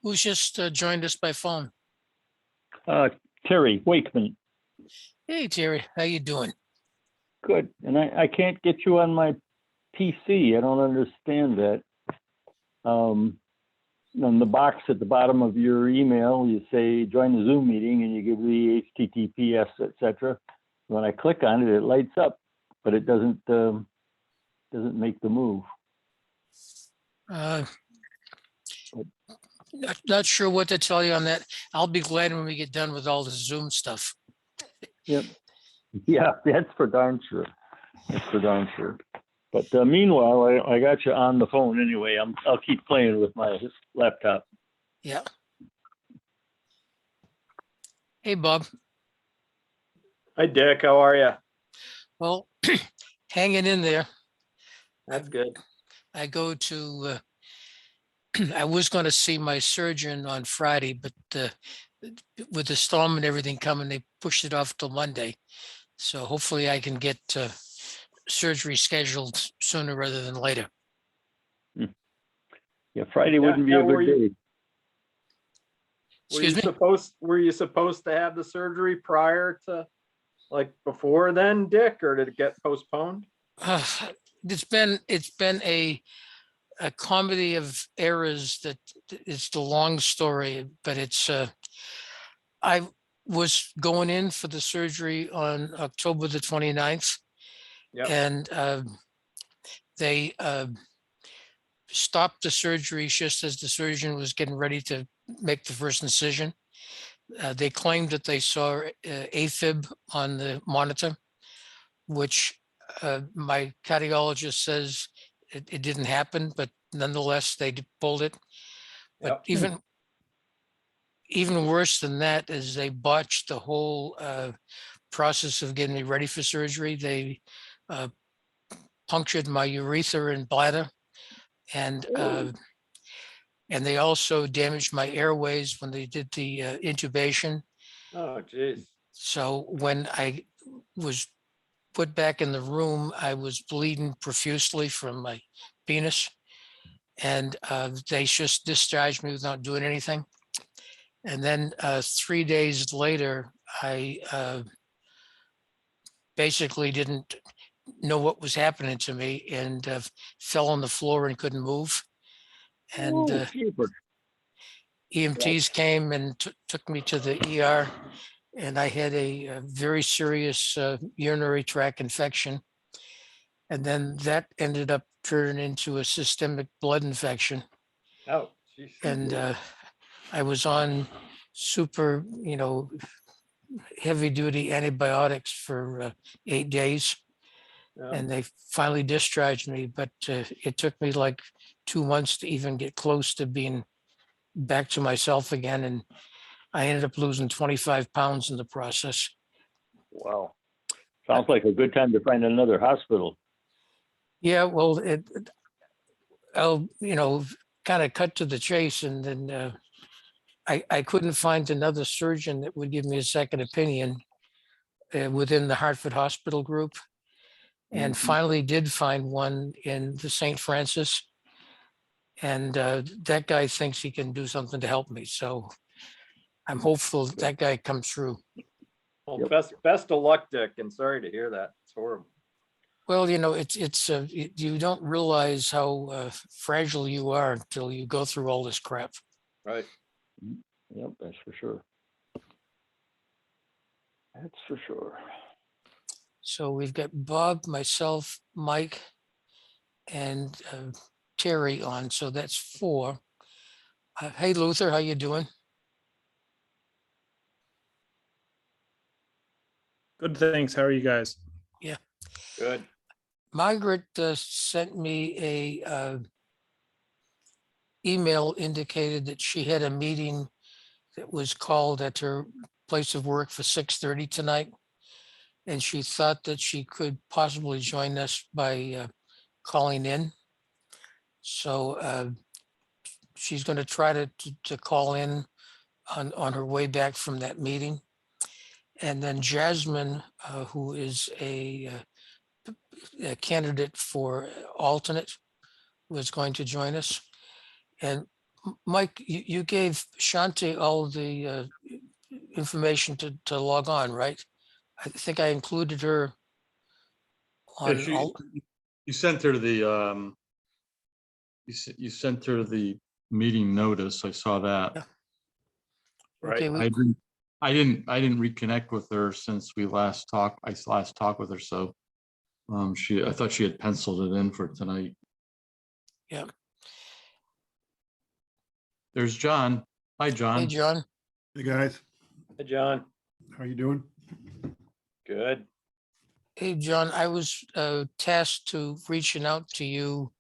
Who's just joined us by phone? Terry Wakeman. Hey, Terry, how you doing? Good. And I can't get you on my PC. I don't understand that. On the box at the bottom of your email, you say join the Zoom meeting and you give the HTTPS, etc. When I click on it, it lights up, but it doesn't make the move. Not sure what to tell you on that. I'll be glad when we get done with all the Zoom stuff. Yep. Yeah, that's for darn sure. That's for darn sure. But meanwhile, I got you on the phone anyway. I'll keep playing with my laptop. Yeah. Hey, Bob. Hi, Dick. How are you? Well, hanging in there. That's good. I go to, I was going to see my surgeon on Friday, but with the storm and everything coming, they pushed it off till Monday. So hopefully I can get surgery scheduled sooner rather than later. Yeah, Friday wouldn't be a good day. Excuse me? Were you supposed to have the surgery prior to, like, before then, Dick, or did it get postponed? It's been a comedy of errors. That it's the long story, but it's I was going in for the surgery on October the 29th. Yep. And they stopped the surgery just as the surgeon was getting ready to make the first incision. They claimed that they saw AFib on the monitor, which my cardiologist says it didn't happen, but nonetheless, they pulled it. But Yep. even worse than that is they botched the whole process of getting me ready for surgery. They punctured my urethra and bladder, and they also damaged my airways when they did the intubation. Oh, geez. So when I was put back in the room, I was bleeding profusely from my penis, and they just discharged me without doing anything. And then 3 days later, I basically didn't know what was happening to me and fell on the floor and couldn't move. And EMTs came and took me to the ER, and I had a very serious urinary tract infection. And then that ended up turning into a systemic blood infection. Oh, geez. And I was on super, heavy duty antibiotics for 8 days. Yeah. And they finally discharged me, but it took me like 2 months to even get close to being back to myself again. And I ended up losing 25 pounds in the process. Wow. Sounds like a good time to find another hospital. Yeah, well, I'll, kind of cut to the chase. And then I couldn't find another surgeon that would give me a second opinion within the Hartford Hospital group. And finally did find one in the St. Francis. And that guy thinks he can do something to help me. So I'm hopeful that guy comes through. Well, best of luck, Dick, and sorry to hear that. It's horrible. Well, it's you don't realize how fragile you are until you go through all this crap. Right. Yep, that's for sure. That's for sure. So we've got Bob, myself, Mike, and Terry on. So that's 4. Hey, Luther, how you doing? Good, thanks. How are you guys? Yeah. Good. Margaret sent me a email indicated that she had a meeting that was called at her place of work for 6:30 tonight. And she thought that she could possibly join us by calling in. So she's going to try to call in on her way back from that meeting. And then Jasmine, who is a candidate for alternate, was going to join us. And Mike, you gave Shanti all the information to log on, right? I think I included her Yeah, on all, you sent her the, you sent her the meeting notice. I saw that. Yeah. Right. okay, I didn't reconnect with her since we last talked. I last talked with her, so I thought she had penciled it in for tonight. Yeah. There's John. Hi, hey, John. John, Hey, guys, Hey, John. how you doing? Good. hey, John, I was tasked to reaching out to you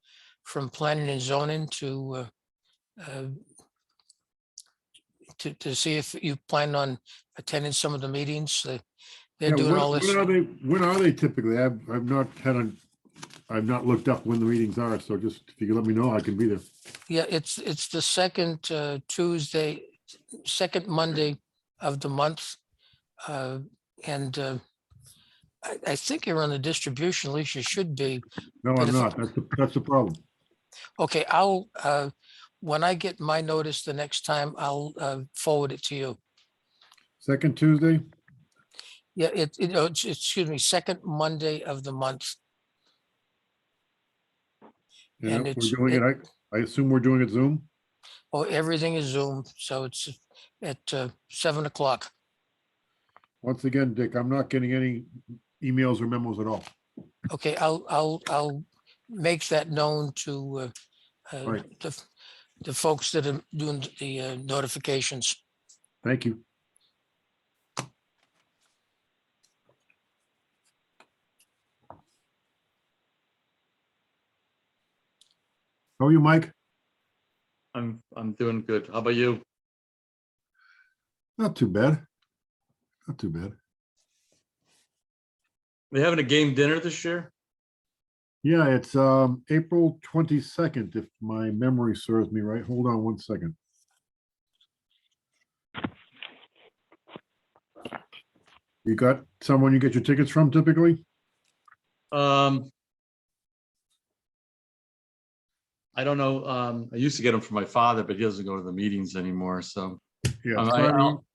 from planning and zoning uh, to see if you plan on attending some of the meetings. They're Yeah, doing all this. when are they typically? I've not looked up when the meetings are, so just if you could let me know, I can be there. Yeah, it's the second Tuesday, second Monday of the month. And I think you're on the distribution, at least you should be. No, But I'm if- not. That's the problem. Okay, when I get my notice the next time, I'll forward it to you. Second Tuesday? Yeah, excuse me, second Monday of the month. Yeah, And we're it's- doing it. I assume we're doing it Zoom? Oh, everything is Zoom, so it's at 7 o'clock. Once again, Dick, I'm not getting any emails or memos at all. Okay, I'll make that known to Right. the folks that are doing the notifications. Thank you. How are you, Mike? I'm doing good. How about you? Not too bad. Not too bad. We having a game dinner this year? Yeah, it's April 22nd, if my memory serves me right. Hold on one second. You got someone you get your tickets from typically? I don't know. I used to get them from my father, but he doesn't go to the meetings anymore. So Yeah, Um, it's I- Friday, I'll-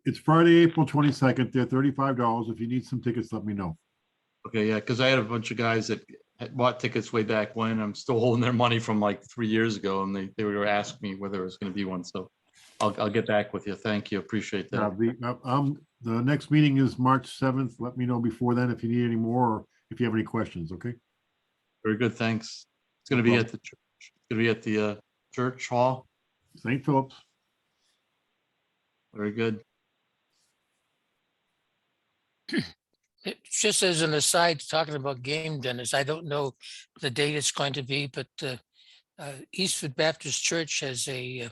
it's Friday, April 22nd. They're $35. If you need some tickets, let me know. okay, yeah, because I had a bunch of guys that had bought tickets way back when. I'm still holding their money from like 3 years ago, and they were asking me whether it was going to be one. So I'll get back with you. Thank you. Appreciate Now, that. the next meeting is March 7th. Let me know before then if you need any more or if you have any questions, okay? Very good. Thanks. It's going to No be problem. at the church. It's going to be at the church hall. St. Philip's. Very good. Just as an aside, talking about game dinners, I don't know the date it's going to be, but Eastford Baptist Church has a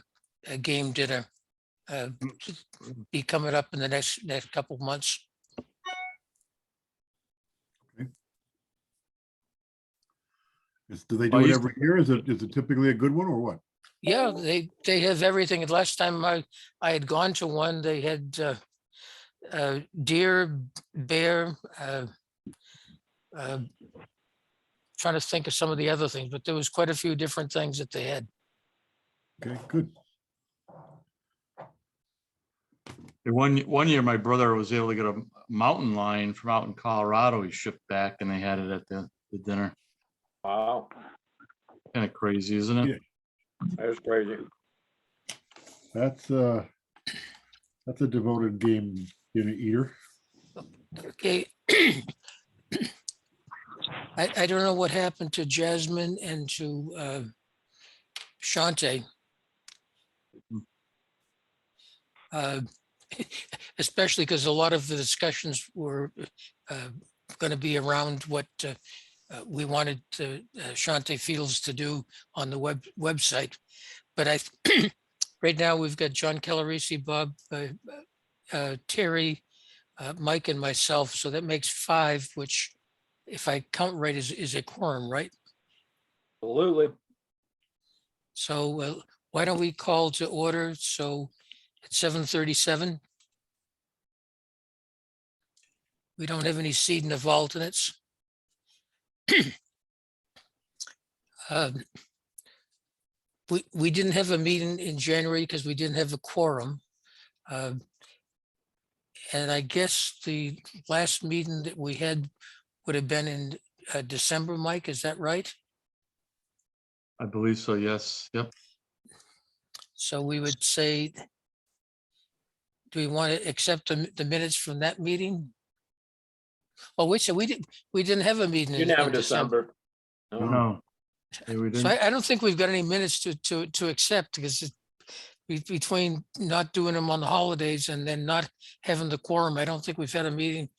game dinner be coming up in the next couple of months. Do they I do it used every year? Is it typically a good one or what? Yeah, they have everything. And last time I had gone to one, they had deer, bear, trying to think of some of the other things, but there was quite a few different things that they had. Okay, good. And one year, my brother was able to get a mountain lion from out in Colorado. He shipped back, and they had it at the dinner. Wow. Kind of crazy, isn't it? Yeah. That was crazy. That's a devoted game dinner eater. Okay. I don't know what happened to Jasmine and to Shante. Especially because a lot of the discussions were going to be around what we wanted Shante Fields to do on the website. But right now we've got John Calarisi, Bob, Terry, Mike, and myself. So that makes 5, which, if I count right, is a quorum, right? Absolutely. So why don't we call to order? So at 7:37. We don't have any seating of alternates. we didn't have a meeting in January because we didn't have a quorum. And I guess the last meeting that we had would have been in December, Mike, is that right? I believe so, yes. Yep. So we would say, do we want to accept the minutes from that meeting? Oh, wait, so we didn't have a meeting You in didn't have in a December. December. No. No. Yeah, we So didn't. I don't think we've got any minutes to accept because between not doing them on the holidays and then not having the quorum, I don't think we've had a meeting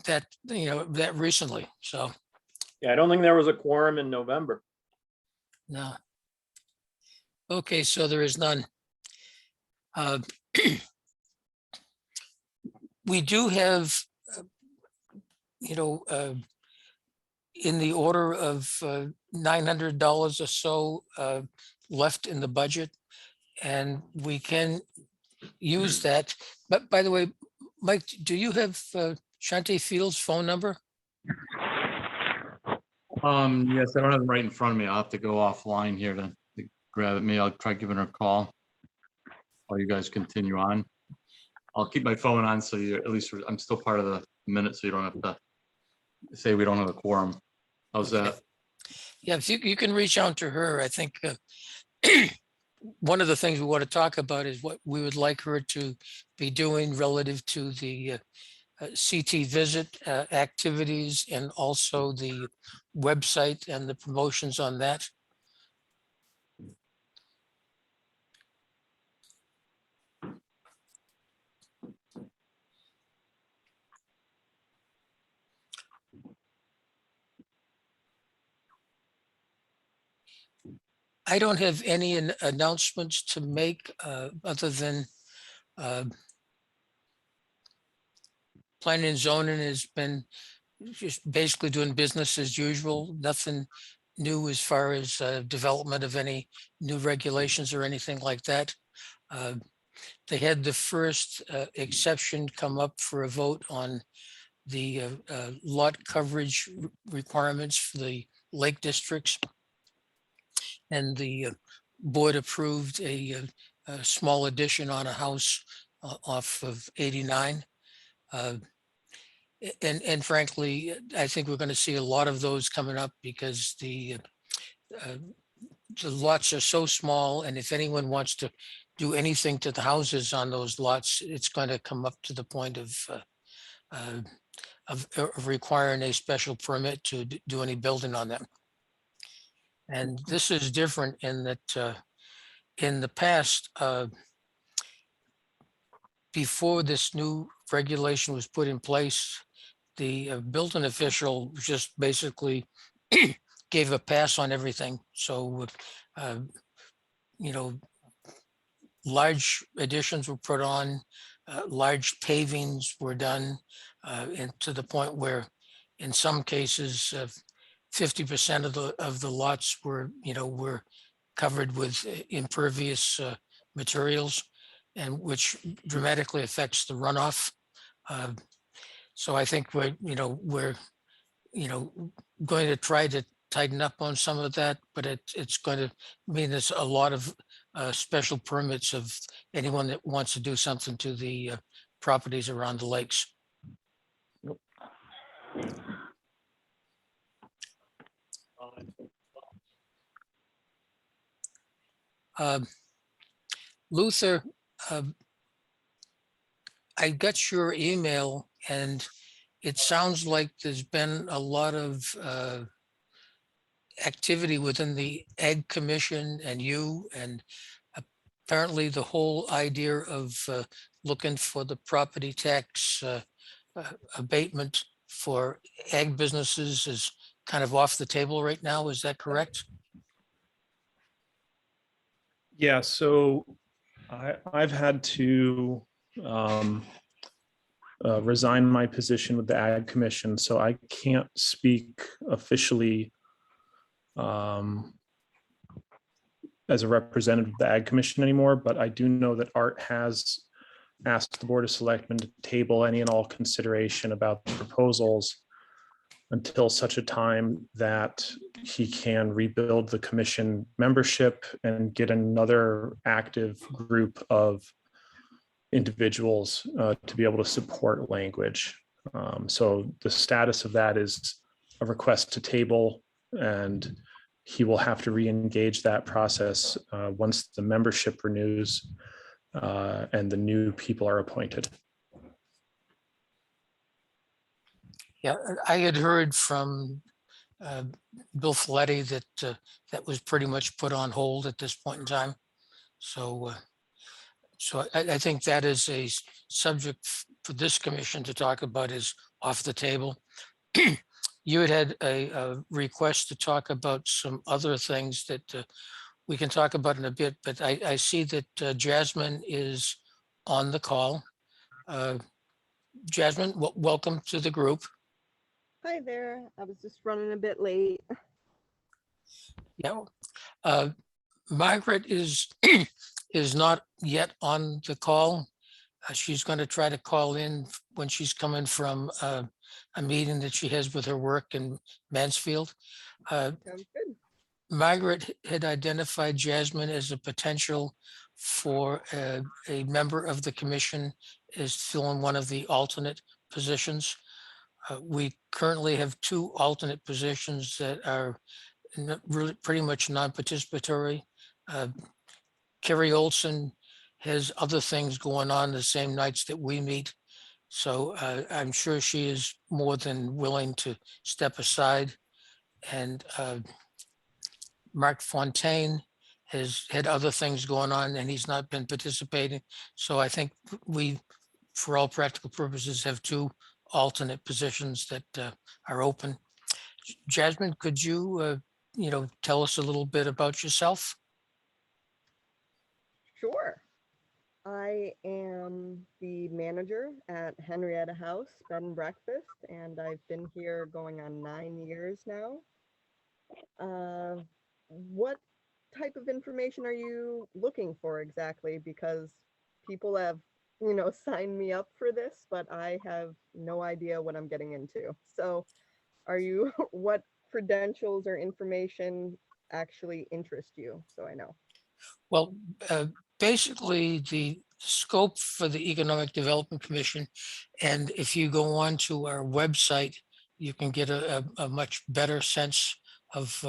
that, that recently. So, Yeah, I don't think there was a quorum in November. no. Okay, so there is none. Uh, We do have, in the order of $900 or so left in the budget, and we can use that. But by the way, Mike, do you have Shante Field's phone number? Yes, I don't have it right in front of me. I'll have to go offline here to grab it. Maybe I'll try giving her a call while you guys continue on. I'll keep my phone on so you at least I'm still part of the minute, so you don't have to say we don't have a quorum. How's that? Yeah, if you can reach out to her, I think one of the things we want to talk about is what we would like her to be doing relative to the CT visit activities and also the website and the promotions on that. I don't have any announcements to make other than planning and zoning has been just basically doing business as usual. Nothing new as far as development of any new regulations or anything like that. They had the first exception come up for a vote on the lot coverage requirements for the lake districts. And the board approved a small addition on a house off of 89. And frankly, I think we're going to see a lot of those coming up because the lots are so small, and if anyone wants to do anything to the houses on those lots, it's going to come up to the point of requiring a special permit to do any building on them. And this is different in that in the past, before this new regulation was put in place, the building official just basically gave a pass on everything. So, large additions were put on, large pavings were done, and to the point where in some cases, 50% of the lots were covered with impervious materials, and which dramatically affects the runoff. So I think we're going to try to tighten up on some of that, but it's going to mean there's a lot of special permits of anyone that wants to do something to the properties around the lakes. Luther, I got your email and it sounds like there's been a lot of activity within the Ag Commission and you, and apparently the whole idea of looking for the property tax abatement for ag businesses is kind of off the table right now. Is that correct? Yeah, so I've had to resign my position with the Ag Commission, so I can't speak officially as a representative of the Ag Commission anymore, but I do know that Art has asked the Board of Selectmen to table any and all consideration about the proposals until such a time that he can rebuild the commission membership and get another active group of individuals to be able to support language. So the status of that is a request to table, and he will have to re-engage that process once the membership renews and the new people are appointed. Yeah, I had heard from Bill Folletti that that was pretty much put on hold at this point in time. So, I think that is a subject for this commission to talk about, is off the table. You had a request to talk about some other things that we can talk about in a bit, but I see that Jasmine is on the call. Jasmine, welcome to the group. Hi there. I was just running a bit late. Yeah. Margaret is is not yet on the call. She's going to try to call in when she's coming from a meeting that she has with her work in Mansfield. Sounds good. Margaret had identified Jasmine as a potential for a member of the commission as filling one of the alternate positions. We currently have 2 alternate positions that are really pretty much non-participatory. Kerry Olson has other things going on the same nights that we meet. So I'm sure she is more than willing to step aside. And Mark Fontaine has had other things going on and he's not been participating. So I think we, for all practical purposes, have 2 alternate positions that are open. Jasmine, could you, tell us a little bit about yourself? Sure. I am the manager at Henrietta House Bed and Breakfast, and I've been here going on 9 years now. What type of information are you looking for exactly? Because people have, signed me up for this, but I have no idea what I'm getting into. So what credentials or information actually interest you? So I know. Well, basically the scope for the Economic Development Commission, and if you go on to our website, you can get a much better sense of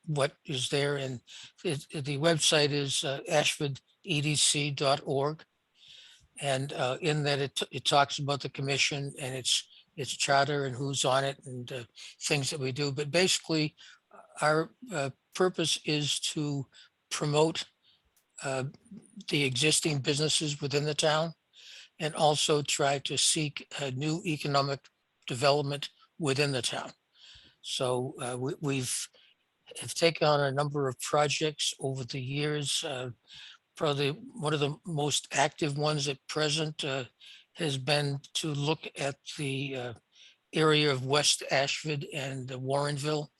what is there. And the website is ashfordedc.org. And in that it talks about the commission and its charter and who's on it and things that we do. But basically, our purpose is to promote the existing businesses within the town and also try to seek new economic development within the town. So we've taken on a number of projects over the years. Probably one of the most active ones at present has been to look at the area of West Ashford and Warrenville,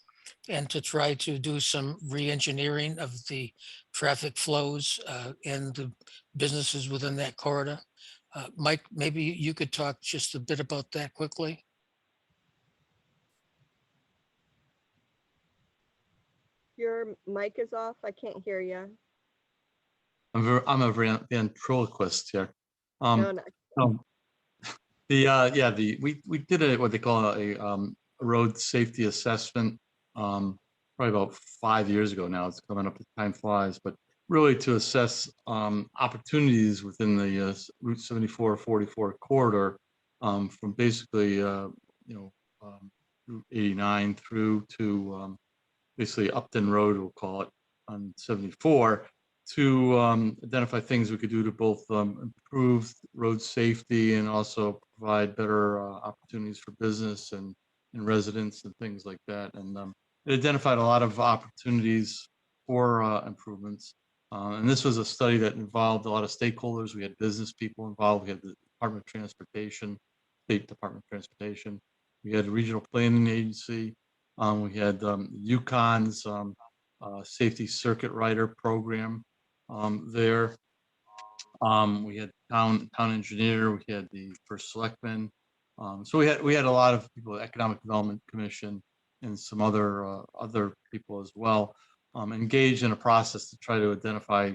and to try to do some re-engineering of the traffic flows and the businesses within that corridor. Mike, maybe you could talk just a bit about that quickly. Your mic is off. I can't hear you. I'm a ventriloquist here. No, no. um, we did what they call a road safety assessment probably about 5 years ago now. It's coming up, time flies, but really to assess opportunities within the Route 74-44 corridor from basically Route 89 through to basically Upton Road, we'll call it, on 74, to identify things we could do to both improve road safety and also provide better opportunities for business and residents and things like that. And it identified a lot of opportunities for improvements. And this was a study that involved a lot of stakeholders. We had business people involved. We had the Department of Transportation, State Department of Transportation. We had a regional planning agency. We had UConn's safety circuit rider program there. We had town engineer. We had the first selectman. So we had a lot of people, Economic Development Commission and some other people as well, engaged in a process to try to identify,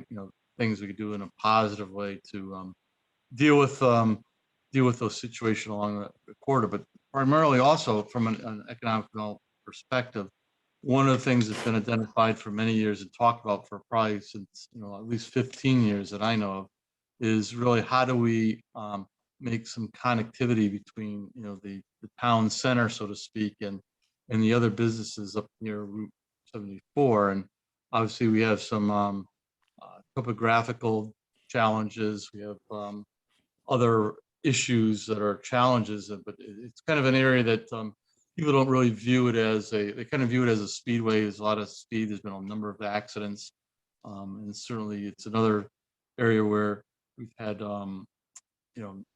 things we could do in a positive way to deal with those situations along the corridor, but primarily also from an economic development perspective. One of the things that's been identified for many years and talked about for probably since at least 15 years that I know of is really how do we make some connectivity between the town center, so to speak, and the other businesses up near Route 74. And obviously we have some topographical challenges. We have other issues that are challenges, but it's kind of an area that people don't really view it as they kind of view it as a speedway. There's a lot of speed. There's been a number of accidents. And certainly it's another area where we've had, a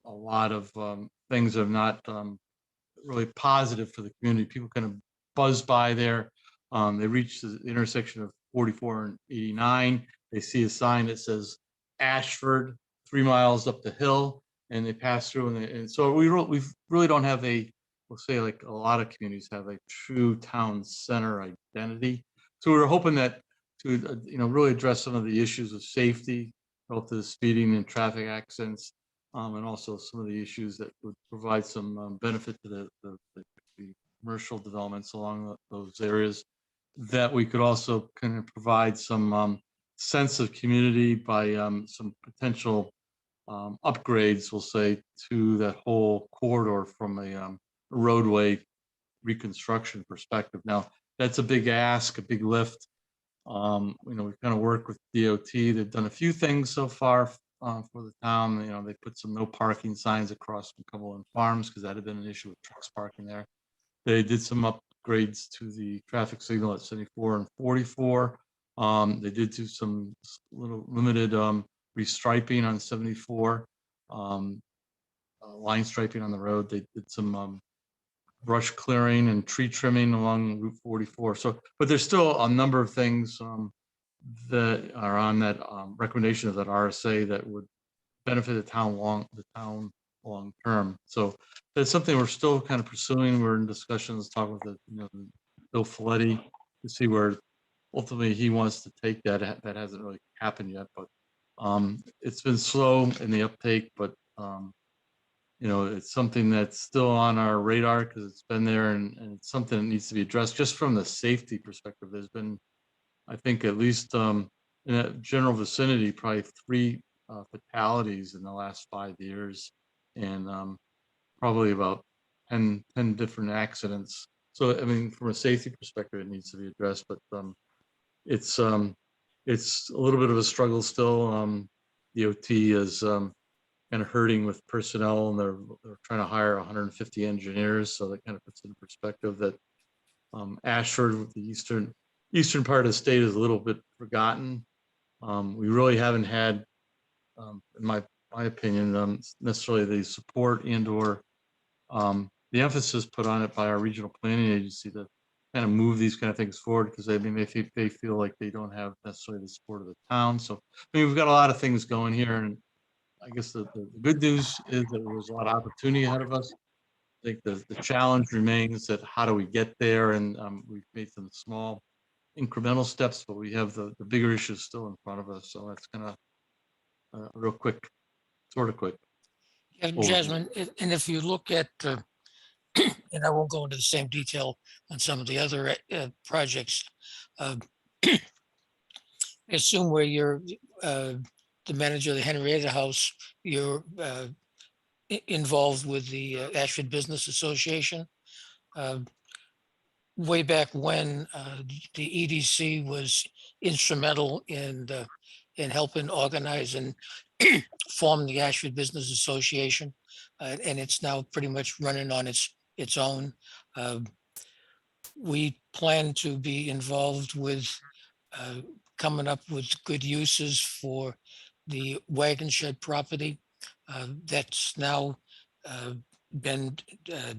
lot of things that are not really positive for the community. People kind of buzz by there. They reach the intersection of 44 and 89. They see a sign that says Ashford, 3 miles up the hill, and they pass through. And so we really don't have we'll say like a lot of communities have a true town center identity. So we were hoping that to really address some of the issues of safety, both the speeding and traffic accidents, and also some of the issues that would provide some benefit to the commercial developments along those areas, that we could also kind of provide some sense of community by some potential upgrades, we'll say, to that whole corridor from a roadway reconstruction perspective. Now, that's a big ask, a big lift. We've kind of worked with DOT. They've done a few things so far for the town. They put some no parking signs across from Cumberland Farms because that had been an issue with trucks parking there. They did some upgrades to the traffic signal at 74 and 44. They did do some little limited restriping on 74, line striping on the road. They did some brush clearing and tree trimming along Route 44. So, but there's still a number of things that are on that recommendation of that RSA that would benefit the town long term. So that's something we're still kind of pursuing. We're in discussions, talking with Bill Folletti to see where ultimately he wants to take that. That hasn't really happened yet, but it's been slow in the uptake, but it's something that's still on our radar because it's been there and it's something that needs to be addressed just from the safety perspective. There's been, I think, at least in that general vicinity, probably 3 fatalities in the last 5 years, and probably about 10 different accidents. So, I mean, from a safety perspective, it needs to be addressed, but it's a little bit of a struggle still. DOT is kind of hurting with personnel, and they're trying to hire 150 engineers. So that kind of puts it in perspective that Ashford, the eastern part of the state, is a little bit forgotten. We really haven't had, in my opinion, necessarily the support and/or the emphasis put on it by our regional planning agency to kind of move these kind of things forward, because I mean they feel like they don't have necessarily the support of the town. So I mean, we've got a lot of things going here, and I guess the good news is that there's a lot of opportunity ahead of us. I think the challenge remains that how do we get there, and we've made some small incremental steps, but we have the bigger issues still in front of us. So that's kind of real quick, sort of quick. Yeah, Jasmine, and if you look at, and I won't go into the same detail on some of the other projects, I assume where you're the manager of the Henrietta House, you're involved with the Ashford Business Association. Way back when the EDC was instrumental in helping organize and form the Ashford Business Association, and it's now pretty much running on its own. We plan to be involved with coming up with good uses for the wagon shed property that's now been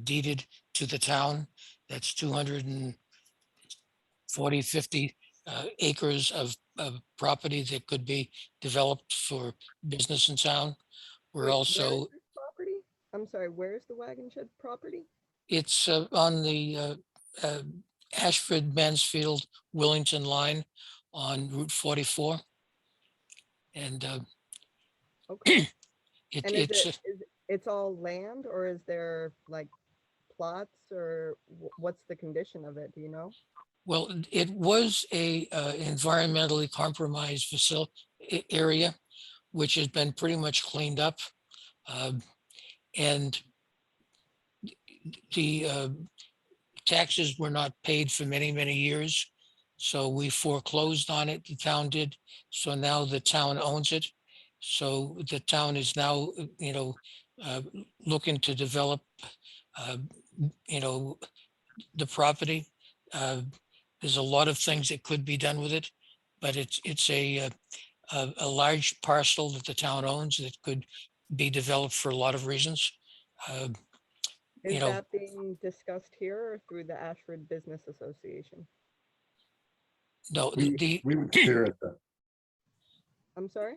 deeded to the town. That's 240, 50 acres of property that could be developed for business in town. We're Wait, where also, is this property? I'm sorry, where's the wagon shed property? It's on the Ashford, Mansfield, Willington line on Route 44. And Okay. it, And is it's, it, it's all land, or is there like plots, or what's the condition of it? Do you know? well, it was a environmentally compromised facility area, which has been pretty much cleaned up. And the taxes were not paid for many, many years. So we foreclosed on it, the town did. So now the town owns it. So the town is now, uh, looking to develop, uh, you know, the property. There's a lot of things that could be done with it, but it's a large parcel that the town owns that could be developed for a lot of reasons. Uh, Is You know, that being discussed here or through the Ashford Business Association? no, We would spearhead that. I'm sorry?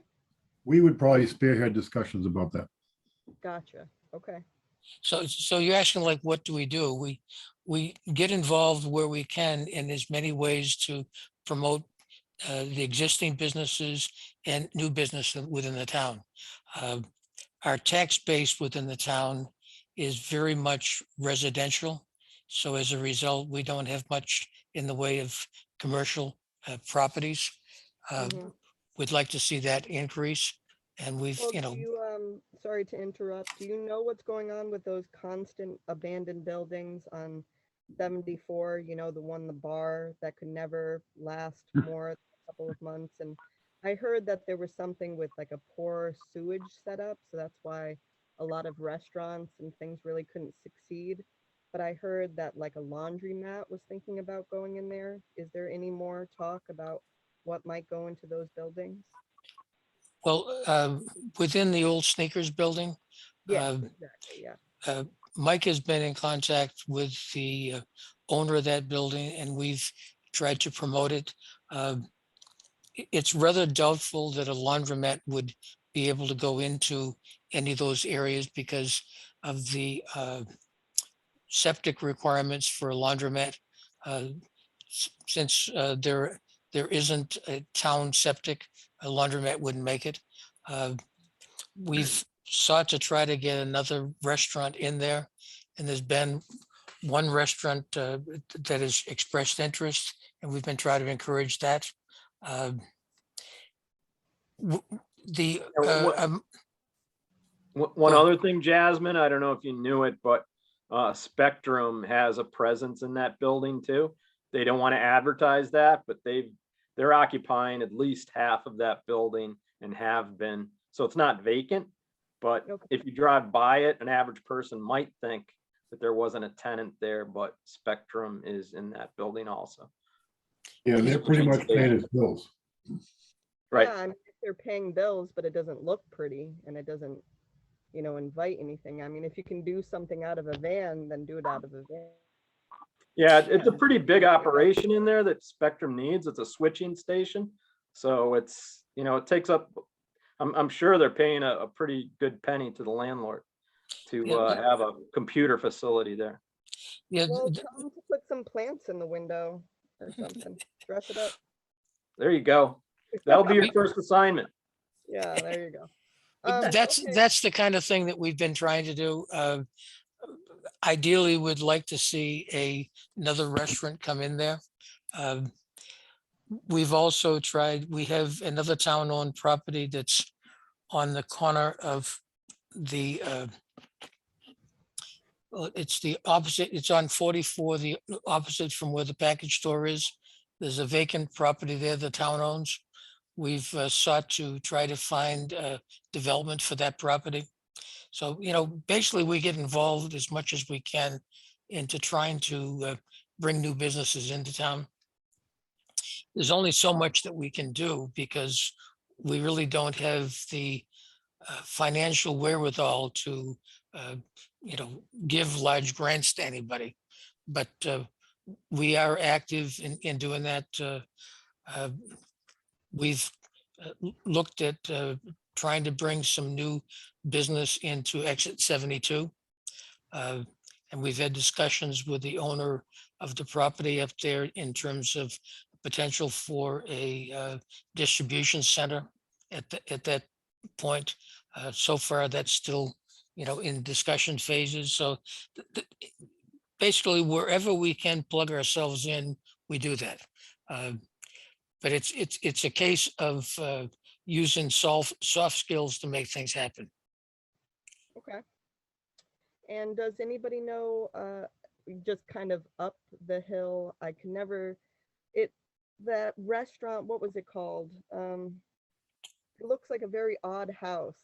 We would probably spearhead discussions about that. Gotcha. Okay. so you're asking like, what do? We get involved where we can in as many ways to promote the existing businesses and new business within the town. Uh, Our tax base within the town is very much residential. So as a result, we don't have much in the way of commercial properties. Uh, Mhm. We'd like to see that increase. And we've, Well, do you, sorry to interrupt, do you know what's going on with those constant abandoned buildings on 74, the one, the bar that could never last more than a couple of months? And I heard that there was something with like a poor sewage setup, so that's why a lot of restaurants and things really couldn't succeed. But I heard that like a laundromat was thinking about going in there. Is there any more talk about what might go into those buildings? well, within the old sneakers building, Yes, uh, exactly, yeah. Mike has been in contact with the owner of that building, and we've tried to promote it. Uh, It's rather doubtful that a laundromat would be able to go into any of those areas because of the septic requirements for a laundromat. Uh, Since there isn't a town septic, a laundromat wouldn't make it. Uh, We've sought to try to get another restaurant in there, and there's been one restaurant that has expressed interest, and we've been trying to encourage that. Uh, w- The, One Go. other thing, Jasmine, I don't know if you knew it, but Spectrum has a presence in that building too. They don't want to advertise that, but they're occupying at least half of that building and have been. So it's not vacant, but Okay. if you drive by it, an average person might think that there wasn't a tenant there, but Spectrum is in that building also. Yeah, they're pretty much paying his bills. Right. Yeah, I mean, if they're paying bills, but it doesn't look pretty and it doesn't, invite anything. I mean, if you can do something out of a van, then do it out of a van. Yeah, it's a pretty big operation in there that Spectrum needs. It's a switching station. So it's, it takes up, I'm sure they're paying a pretty good penny to the landlord to Yeah, have a computer facility there. yeah, Well, tell them to put some plants in the window or something. Dress it up. There you go. That'll be your first assignment. Yeah, there you go. that's Okay. that's the kind of thing that we've been trying to do. Ideally, we'd like to see another restaurant come in there. Um, We've also tried, we have another town-owned property that's on the corner of the, well, it's the opposite, it's on 44, the opposite from where the package store is. There's a vacant property there the town owns. We've sought to try to find development for that property. So, basically we get involved as much as we can into trying to bring new businesses into town. There's only so much that we can do because we really don't have the financial wherewithal to, give large grants to anybody. But we are active in doing that. We've looked at trying to bring some new business into exit 72. And we've had discussions with the owner of the property up there in terms of potential for a distribution center at that point. So far, that's still, in discussion phases. So basically, wherever we can plug ourselves in, we do that. But it's a case of using soft skills to make things happen. Okay. And does anybody know, just kind of up the hill, I can never, that restaurant, what was it called? It looks like a very odd house.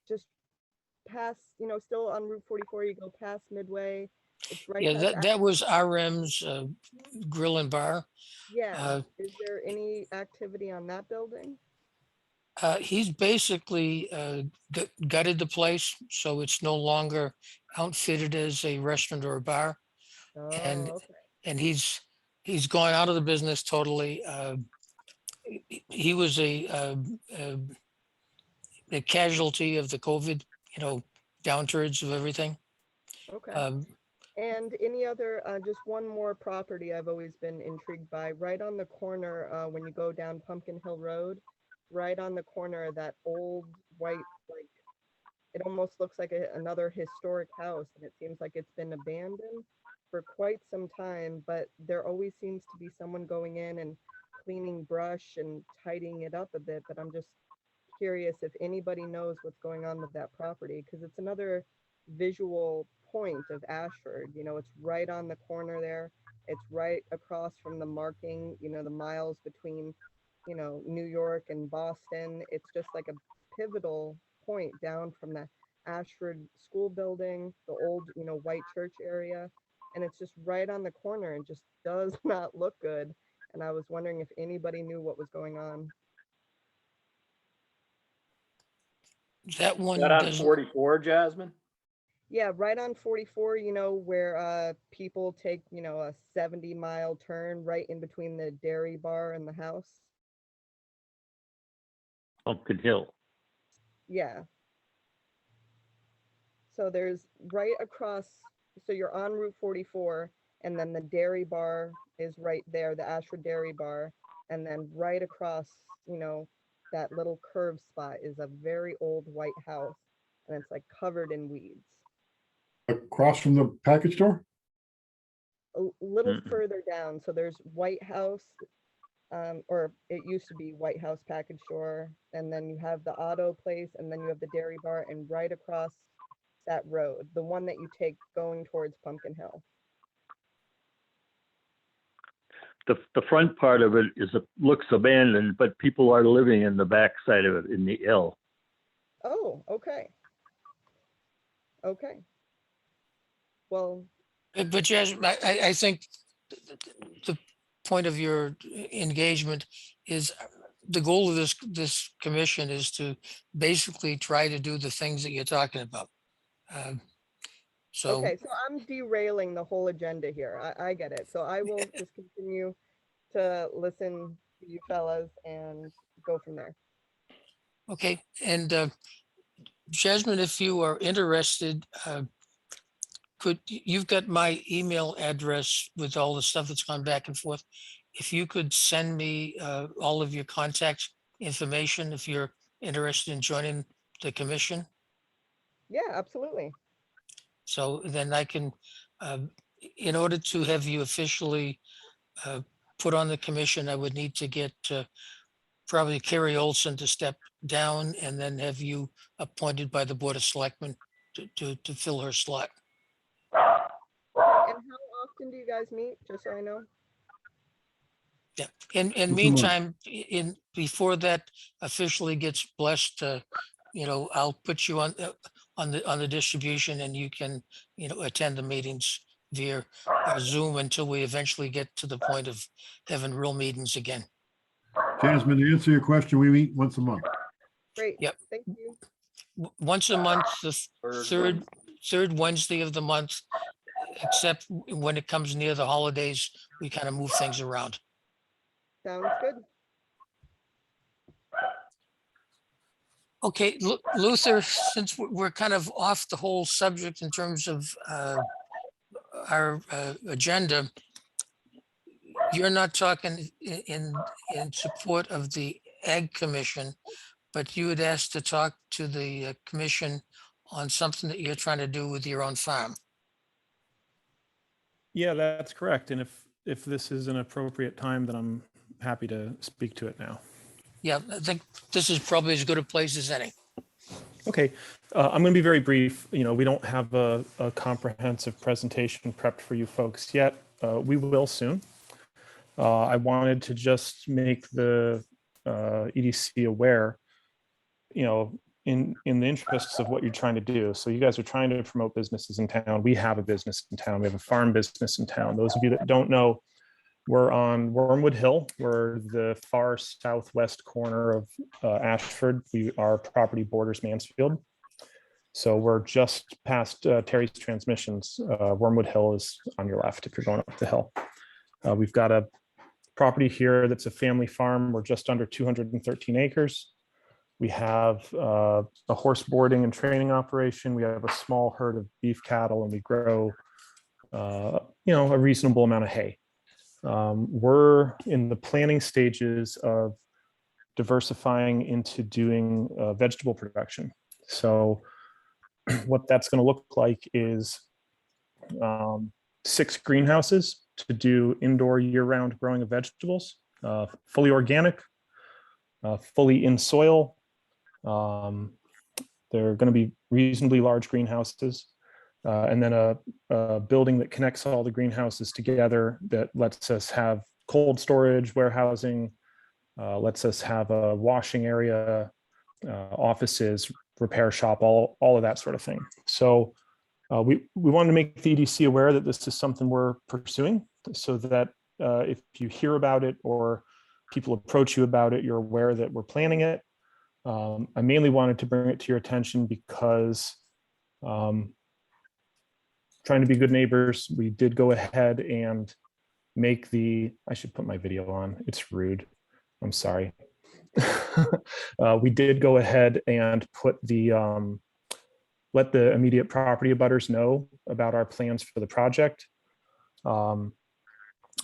Just past, still on Route 44, you go past Midway. It's right Yeah, past that was RM's Grill and Bar. Yeah. Is there any activity on that building? He's basically gutted the place, so it's no longer outfitted as a restaurant or a bar, Oh, and okay. and he's gone out of the business totally. He was a casualty of the COVID, downturns of everything. Okay. Um, And any other, just one more property I've always been intrigued by, right on the corner, when you go down Pumpkin Hill Road, right on the corner of that old white, like, it almost looks like another historic house, and it seems like it's been abandoned for quite some time, but there always seems to be someone going in and cleaning brush and tidying it up a bit, but I'm just curious if anybody knows what's going on with that property, because it's another visual point of Ashford. It's right on the corner there. It's right across from the marking, the miles between, New York and Boston. It's just like a pivotal point down from the Ashford School building, the old, white church area. And it's just right on the corner and just does not look good. And I was wondering if anybody knew what was going on. that Is one that on doesn't. 44, Jasmine? Yeah, right on 44, where people take, a 70-mile turn right in between the dairy bar and the house. Pumpkin Hill. Yeah. So there's right across, so you're on Route 44, and then the dairy bar is right there, the Ashford Dairy Bar. And then right across, that little curve spot is a very old white house, and it's like covered in weeds. Across from the package store? A little Mm-mm. further down. So there's White House, or it used to be White House Package Store, and then you have the auto place, and then you have the dairy bar, and right across that road, the one that you take going towards Pumpkin Hill. The front part of it looks abandoned, but people are living in the back side of it in the L. Oh, okay. Okay. Well, But Jasmine, I think the point of your engagement is the goal of this commission is to basically try to do the things that you're talking about. So, okay, so I'm derailing the whole agenda here. I get it. So I will just continue to listen to you fellas and go from there. okay. And Jasmine, if you are interested, you've got my email address with all the stuff that's gone back and forth. If you could send me all of your contact information, if you're interested in joining the commission. Yeah, absolutely. So then I can, in order to have you officially put on the commission, I would need to get probably Carrie Olson to step down and then have you appointed by the Board of Selectmen to fill her slot. And how often do you guys meet, just so I know? Yeah. In month. meantime, before that officially gets blessed, I'll put you on the distribution, and you can, attend the meetings via Zoom until we eventually get to the point of having real meetings again. Jasmine, to answer your question, we meet once a month. Great. Yep. Thank you. Once a month, the Third third Wednesday of the month, except when it comes near the holidays, we kind of move things around. Sounds good. Okay, Luther, since we're kind of off the whole subject in terms of our agenda, you're not talking in support of the Ag Commission, but you had asked to talk to the commission on something that you're trying to do with your own farm. Yeah, that's correct. And if this is an appropriate time, then I'm happy to speak to it now. Yeah, I think this is probably as good a place as any. Okay, I'm going to be very brief. You know, we don't have a comprehensive presentation prepped for you folks yet. We will soon. I wanted to just make the EDC aware, you know, in the interests of what you're trying to do. So you guys are trying to promote businesses in town. We have a business in town. We have a farm business in town. Those of you that don't know, we're on Wormwood Hill. We're the far southwest corner of Ashford. Our property borders Mansfield. So we're just past Terry's Transmissions. Wormwood Hill is on your left if you're going up the hill. We've got a property here that's a family farm. We're just under 213 acres. We have a horse boarding and training operation. We have a small herd of beef cattle, and we grow, you know, a reasonable amount of hay. We're in the planning stages of diversifying into doing vegetable production. So what that's going to look like is 6 greenhouses to do indoor year-round growing of vegetables, fully organic, fully in soil. They're going to be reasonably large greenhouses. And then a building that connects all the greenhouses together that lets us have cold storage, warehousing, lets us have a washing area, offices, repair shop, all of that sort of thing. So we wanted to make the EDC aware that this is something we're pursuing, so that if you hear about it or people approach you about it, you're aware that we're planning it. I mainly wanted to bring it to your attention because trying to be good neighbors, we did go ahead and make I should put my video on. It's rude. I'm sorry. We did go ahead and put let the immediate property abutters know about our plans for the project.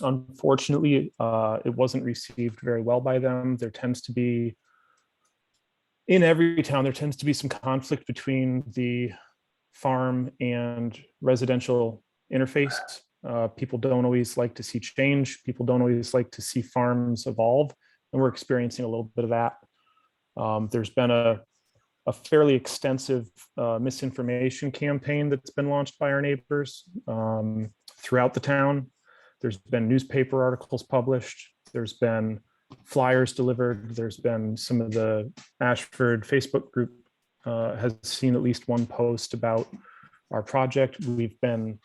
Unfortunately, it wasn't received very well by them. There tends to be, in every town, there tends to be some conflict between the farm and residential interface. People don't always like to see change. People don't always like to see farms evolve. And we're experiencing a little bit of that. There's been a fairly extensive misinformation campaign that's been launched by our neighbors throughout the town. There's been newspaper articles published. There's been flyers delivered. There's been some of the Ashford Facebook group has seen at least one post about our project. We've been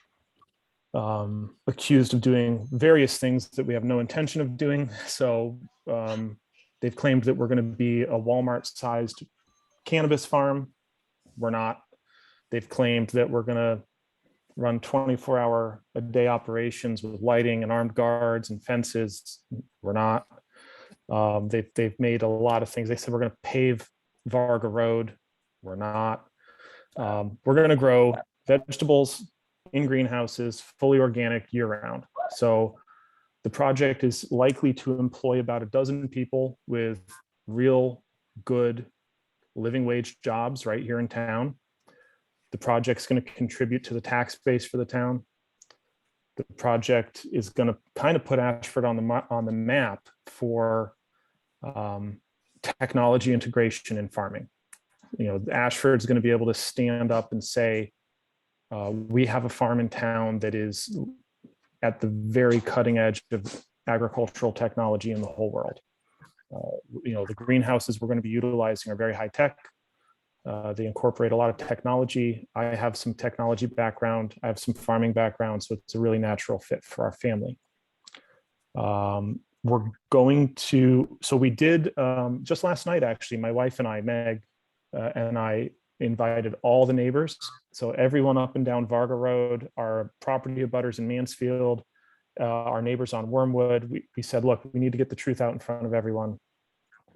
accused of doing various things that we have no intention of doing. So they've claimed that we're going to be a Walmart-sized cannabis farm. We're not. They've claimed that we're going to run 24-hour-a-day operations with lighting and armed guards and fences. We're not. They've made a lot of things. They said we're going to pave Varga Road. We're not. We're going to grow vegetables in greenhouses, fully organic year-round. So the project is likely to employ about 12 people with real good living wage jobs right here in town. The project's going to contribute to the tax base for the town. The project is going to kind of put Ashford on the map for technology integration in farming. You know, Ashford's going to be able to stand up and say, we have a farm in town that is at the very cutting edge of agricultural technology in the whole world. You know, the greenhouses we're going to be utilizing are very high tech. They incorporate a lot of technology. I have some technology background. I have some farming background, so it's a really natural fit for our family. We're going to, so we did, just last night, actually, my wife and I, Meg, and I invited all the neighbors. So everyone up and down Varga Road, our property abutters in Mansfield, our neighbors on Wormwood, we said, look, we need to get the truth out in front of everyone.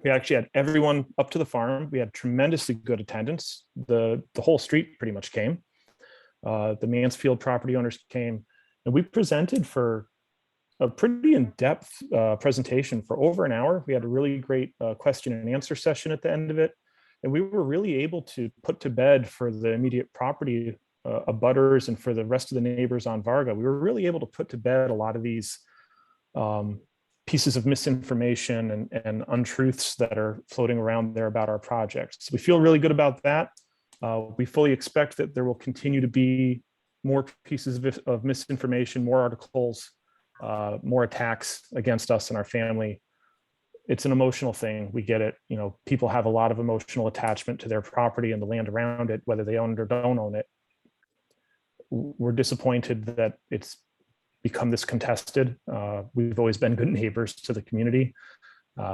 We actually had everyone up to the farm. We had tremendously good attendance. The whole street pretty much came. The Mansfield property owners came, and we presented for a pretty in-depth presentation for over an hour. We had a really great question and answer session at the end of it. And we were really able to put to bed for the immediate property abutters and for the rest of the neighbors on Varga. We were really able to put to bed a lot of these pieces of misinformation and untruths that are floating around there about our projects. So we feel really good about that. We fully expect that there will continue to be more pieces of misinformation, more articles, more attacks against us and our family. It's an emotional thing. We get it. You know, people have a lot of emotional attachment to their property and the land around it, whether they own it or don't own it. We're disappointed that it's become this contested. We've always been good neighbors to the community.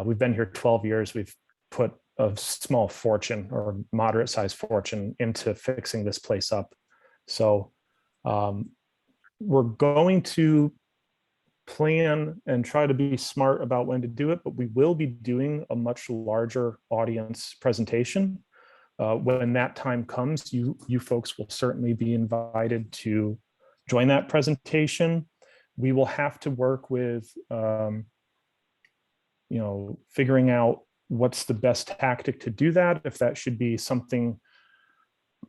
We've been here 12 years. We've put a small fortune or moderate sized fortune into fixing this place up. So we're going to plan and try to be smart about when to do it, but we will be doing a much larger audience presentation. When that time comes, you folks will certainly be invited to join that presentation. We will have to work with, figuring out what's the best tactic to do that. If that should be something,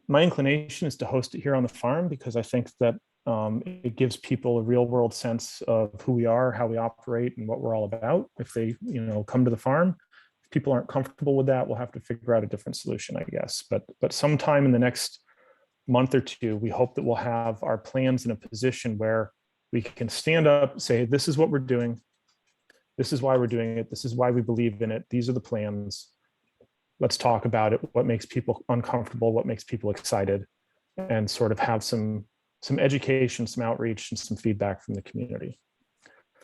my inclination is to host it here on the farm, because I think that it gives people a real world sense of who we are, how we operate, and what we're all about. If they, come to the farm, if people aren't comfortable with that, we'll have to figure out a different solution, I guess. But sometime in the next month or two, we hope that we'll have our plans in a position where we can stand up, say, this is what we're doing. This is why we're doing it. This is why we believe in it. These are the plans. Let's talk about it. What makes people uncomfortable? What makes people excited? And sort of have some education, some outreach, and some feedback from the community.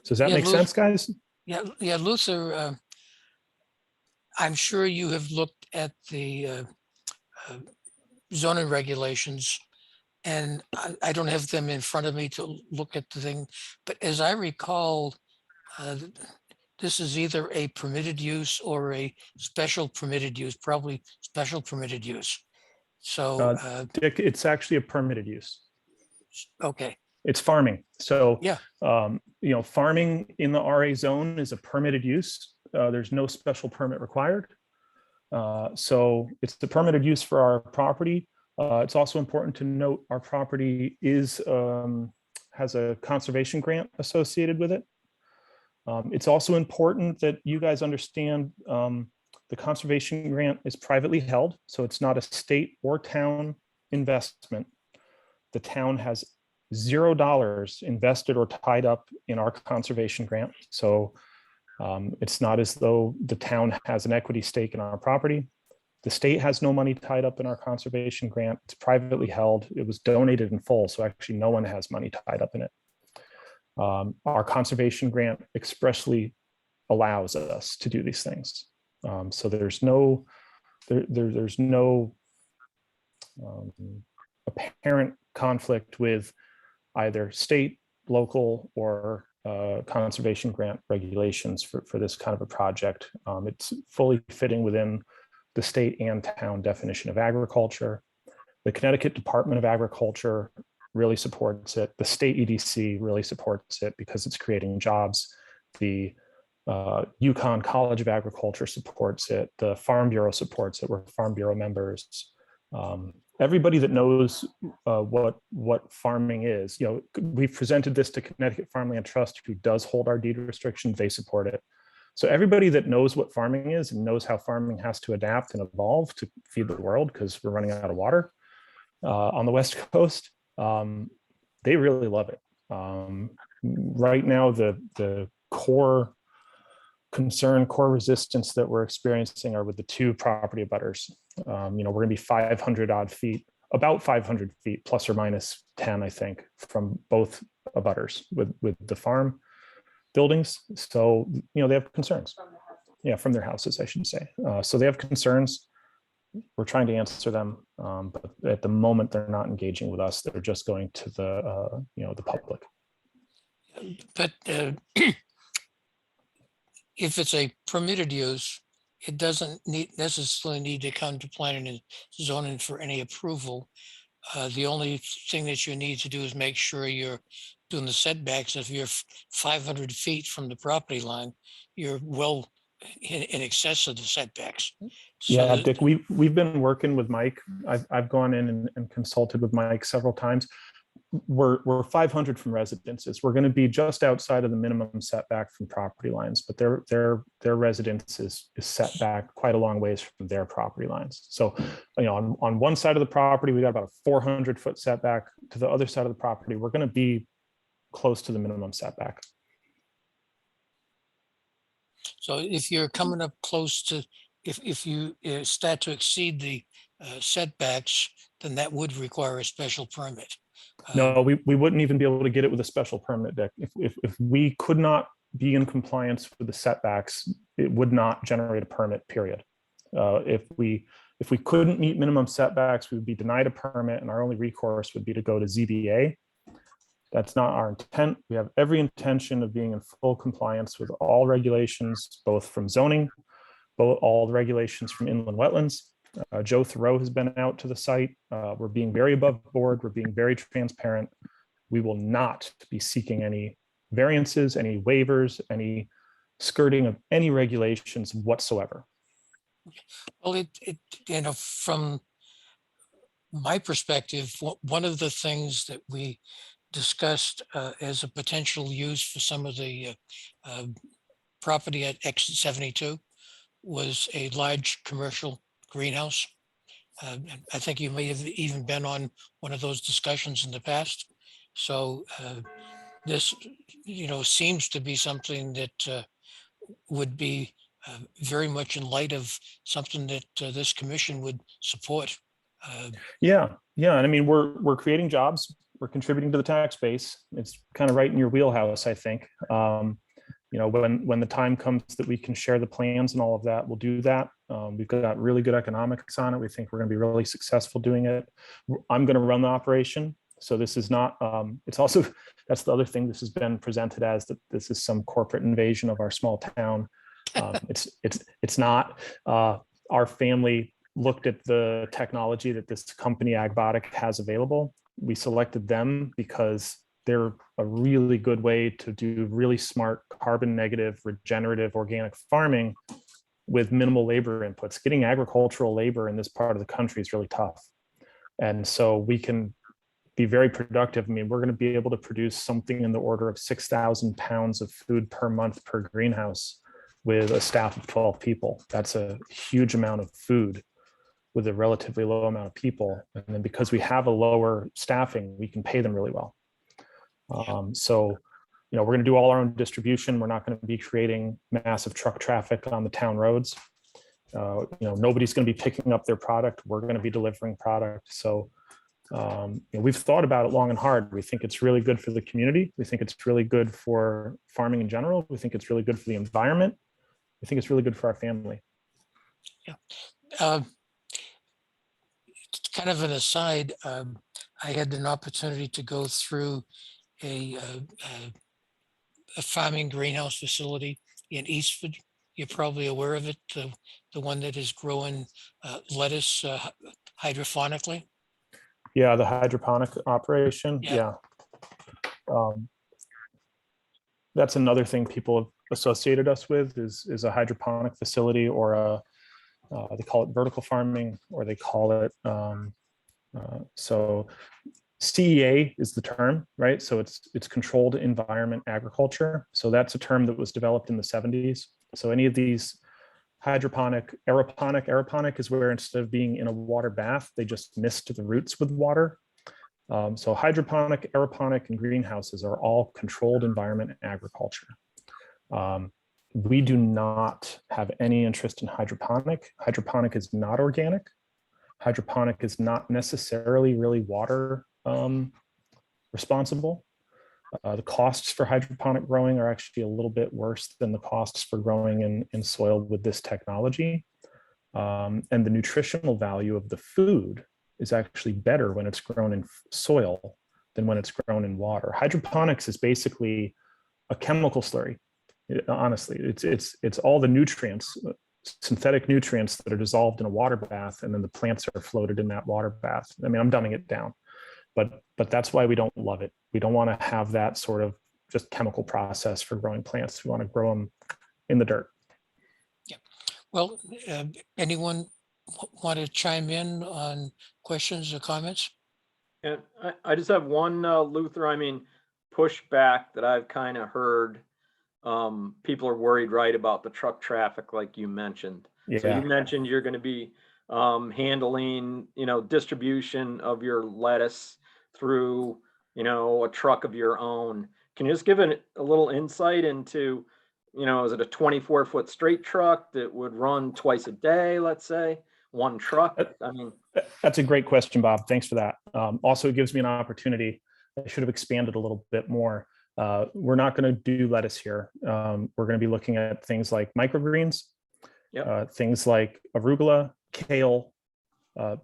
So does that make sense, guys? Yeah, Luther, I'm sure you have looked at the zoning regulations, and I don't have them in front of me to look at the thing, but as I recall, this is either a permitted use or a special permitted use, probably special permitted use. So Dick, it's actually a permitted use. Okay. It's farming. So yeah, farming in the RA zone is a permitted use. There's no special permit required. So it's the permitted use for our property. It's also important to note our property has a conservation grant associated with it. It's also important that you guys understand the conservation grant is privately held, so it's not a state or town investment. The town has $0 invested or tied up in our conservation grant. So it's not as though the town has an equity stake in our property. The state has no money tied up in our conservation grant. It's privately held. It was donated in full, so actually no one has money tied up in it. Our conservation grant expressly allows us to do these things. So there's no apparent conflict with either state, local, or conservation grant regulations for this kind of a project. It's fully fitting within the state and town definition of agriculture. The Connecticut Department of Agriculture really supports it. The state EDC really supports it because it's creating jobs. The Yukon College of Agriculture supports it. The Farm Bureau supports it. We're Farm Bureau members. Everybody that knows what farming is, we've presented this to Connecticut Farmland Trust, who does hold our deed restriction. They support it. So everybody that knows what farming is and knows how farming has to adapt and evolve to feed the world, because we're running out of water on the West Coast, they really love it. Right now, the core concern, core resistance that we're experiencing are with the two property abutters. We're going to be 500 odd feet, about 500 feet, plus or minus 10, I think, from both abutters with the farm buildings. So, they have concerns. Yeah, from their houses, I should say. So they have concerns. We're trying to answer them, but at the moment they're not engaging with us. They're just going to the public. But if it's a permitted use, it doesn't necessarily need to come to planning and zoning for any approval. The only thing that you need to do is make sure you're doing the setbacks. If you're 500 feet from the property line, you're well in excess of the setbacks. So Yeah, that- Dick, we've been working with Mike. I've gone in and consulted with Mike several times. We're 500 from residences. We're going to be just outside of the minimum setback from property lines, but their residence is set back quite a long ways from their property lines. So, on one side of the property, we got about a 400-foot setback. To the other side of the property, we're going to be close to the minimum setback. So if you're coming up close to, if you start to exceed the setbacks, then that would require a special permit. No, we wouldn't even be able to get it with a special permit, Dick. If we could not be in compliance with the setbacks, it would not generate a permit, period. If we couldn't meet minimum setbacks, we would be denied a permit, and our only recourse would be to go to ZBA. That's not our intent. We have every intention of being in full compliance with all regulations, both from zoning, all the regulations from inland wetlands. Joe Thoreau has been out to the site. We're being very above board. We're being very transparent. We will not be seeking any variances, any waivers, any skirting of any regulations whatsoever. Well, from my perspective, one of the things that we discussed as a potential use for some of the property at exit 72 was a large commercial greenhouse. I think you may have even been on one of those discussions in the past. So this, seems to be something that would be very much in light of something that this commission would support. Yeah. And I mean, we're creating jobs. We're contributing to the tax base. It's kind of right in your wheelhouse, I think. When the time comes that we can share the plans and all of that, we'll do that. We've got really good economics on it. We think we're going to be really successful doing it. I'm going to run the operation. So this is not, it's also, that's the other thing this has been presented as, that this is some corporate invasion of our small town. It's not. Our family looked at the technology that this company Agbotic has available. We selected them because they're a really good way to do really smart carbon negative, regenerative, organic farming with minimal labor inputs. Getting agricultural labor in this part of the country is really tough. And so we can be very productive. I mean, we're going to be able to produce something in the order of 6,000 pounds of food per month per greenhouse with a staff of 12 people. That's a huge amount of food with a relatively low amount of people. And then because we have a lower staffing, we can pay them really well. So, we're going to do all our own distribution. We're not going to be creating massive truck traffic on the town roads. Nobody's going to be picking up their product. We're going to be delivering product. So, we've thought about it long and hard. We think it's really good for the community. We think it's really good for farming in general. We think it's really good for the environment. We think it's really good for our family. Yeah. It's kind of an aside. I had an opportunity to go through a farming greenhouse facility in Eastford. You're probably aware of it, the one that is growing lettuce hydrophonically. Yeah, the hydroponic operation. Yeah. That's another thing people have associated us with is a hydroponic facility, or they call it vertical farming, or they call it so CEA is the term, right? So it's controlled environment agriculture. So that's a term that was developed in the 70s. So any of these aeroponic is where instead of being in a water bath, they just mist the roots with water. So hydroponic, aeroponic, and greenhouses are all controlled environment agriculture. We do not have any interest in hydroponic. Hydroponic is not organic. Hydroponic is not necessarily really water responsible. The costs for hydroponic growing are actually a little bit worse than the costs for growing in soil with this technology. And the nutritional value of the food is actually better when it's grown in soil than when it's grown in water. Hydroponics is basically a chemical slurry. Honestly, it's all the nutrients synthetic nutrients that are dissolved in a water bath, and then the plants are floated in that water bath. I mean, I'm dumbing it down, but that's why we don't love it. We don't want to have that sort of just chemical process for growing plants. We want to grow them in the dirt. Well, anyone want to chime in on questions or comments? And I just have one, Luther, I mean, pushback that I've kind of heard. People are worried, right, about the truck traffic, like you mentioned. So Yeah. you mentioned you're going to be handling, distribution of your lettuce through, a truck of your own. Can you just give a little insight into, is it a 24-foot straight truck that would run twice a day, let's say? One truck? I mean, that's a great question, Bob. Thanks for that. Also, it gives me an opportunity. I should have expanded a little bit more. We're not going to do lettuce here. We're going to be looking at things like microgreens, things like arugula, kale,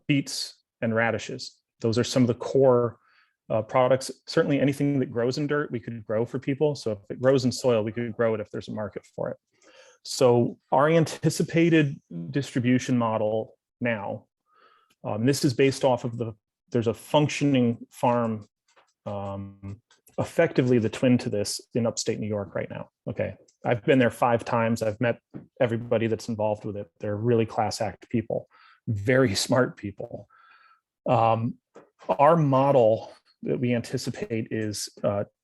beets, and radishes. Those are some of the core products. Certainly anything that grows in dirt, we could grow for people. So if it grows in soil, we could grow it if there's a market for it. So our anticipated distribution model now, this is based off of there's a functioning farm, effectively the twin to this in upstate New York right now. Okay, I've been there 5 times. I've met everybody that's involved with it. They're really class act people, very smart people. Our model that we anticipate is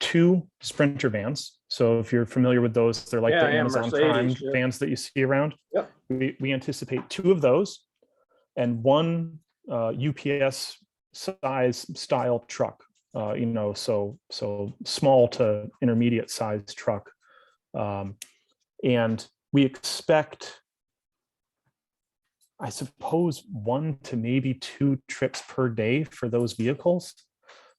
2 Sprinter vans. So if you're familiar with those, they're like the Amazon Prime vans that you see around. Yep. We anticipate 2 of those and 1 UPS size style truck, so small to intermediate sized truck. And we expect, I suppose, 1 to maybe 2 trips per day for those vehicles.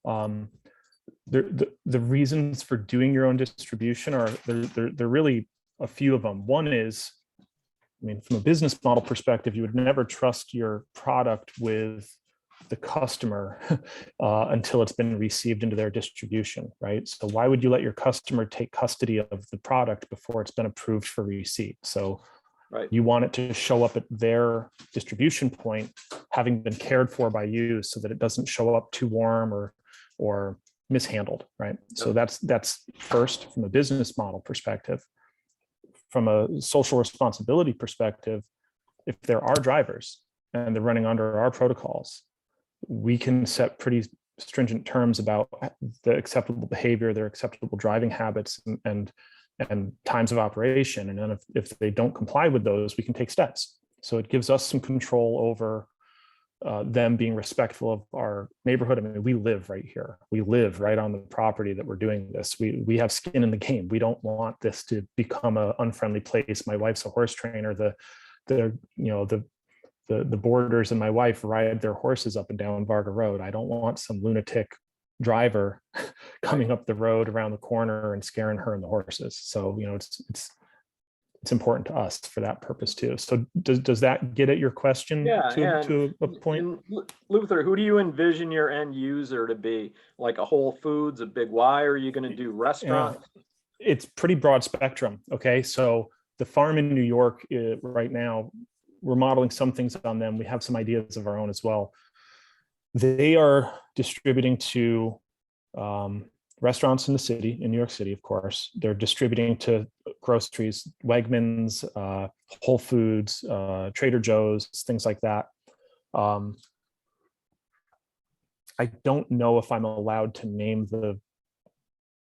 The reasons for doing your own distribution are there really a few of them. One is, I mean, from a business model perspective, you would never trust your product with the customer until it's been received into their distribution, right? So why would you let your customer take custody of the product before it's been approved for receipt? So right. You want it to show up at their distribution point, having been cared for by you, so that it doesn't show up too warm or mishandled, right? So that's first from a business model perspective. From a social responsibility perspective, if there are drivers and they're running under our protocols, we can set pretty stringent terms about the acceptable behavior, their acceptable driving habits, and times of operation. And then if they don't comply with those, we can take steps. So it gives us some control over them being respectful of our neighborhood. I mean, we live right here. We live right on the property that we're doing this. We have skin in the game. We don't want this to become an unfriendly place. My wife's a horse trainer. The boarders and my wife ride their horses up and down Varga Road. I don't want some lunatic driver coming up the road around the corner and scaring her and the horses. So, it's important to us for that purpose too. So does that get at your question to a point? And Luther, who do you envision your end user to be? Like a Whole Foods, a Big Y? Or are you going to do restaurants? It's pretty broad spectrum. Okay, so the farm in New York right now, we're modeling some things on them. We have some ideas of our own as well. They are distributing to restaurants in the city, in New York City, of course. They're distributing to groceries, Wegmans, Whole Foods, Trader Joe's, things like that. I don't know if I'm allowed to name the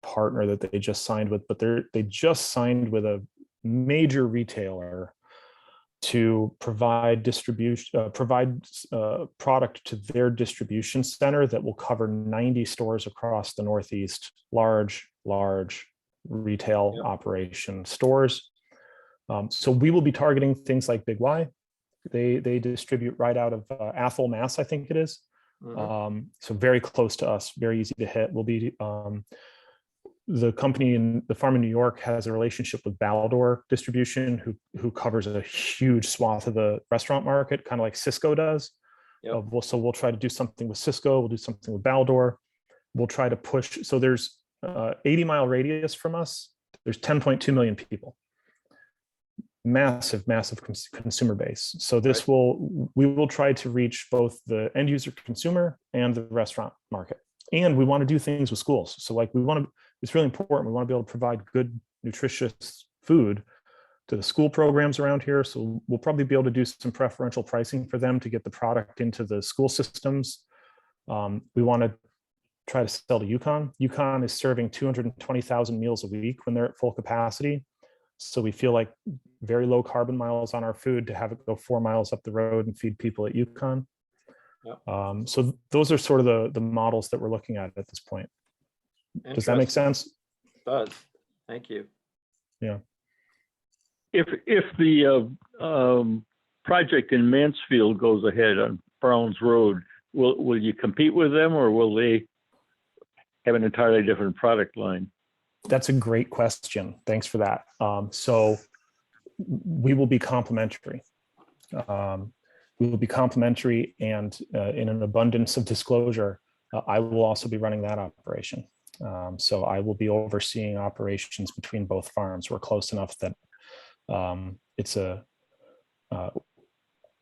partner that they just signed with, but they just signed with a major retailer to provide distribution, product to their distribution center that will cover 90 stores across the Northeast, large retail operation stores. So we will be targeting things like Big Y. They distribute right out of Athol, Mass, I think it is. Mm-hmm. So very close to us, very easy to hit. We'll be the company in the farm in New York has a relationship with Baldor Distribution, who covers a huge swath of the restaurant market, kind of like Cisco does. Yep. So we'll try to do something with Cisco. We'll do something with Baldor. We'll try to push. So there's 80-mile radius from us. There's 10.2 million people. massive consumer base. So this we will try to reach both the end user consumer and the restaurant market. And we want to do things with schools. So like it's really important. We want to be able to provide good, nutritious food to the school programs around here. So we'll probably be able to do some preferential pricing for them to get the product into the school systems. We want to try to sell to UConn. UConn is serving 220,000 meals a week when they're at full capacity. So we feel like very low carbon miles on our food to have it go 4 miles up the road and feed people at UConn. Yep. So those are sort of the models that we're looking at this point. Does that make sense? It does. Thank you. Yeah. If the project in Mansfield goes ahead on Browns Road, will you compete with them, or will they have an entirely different product line? That's a great question. Thanks for that. So we will be complementary. We will be complementary, and in an abundance of disclosure, I will also be running that operation. So I will be overseeing operations between both farms. We're close enough that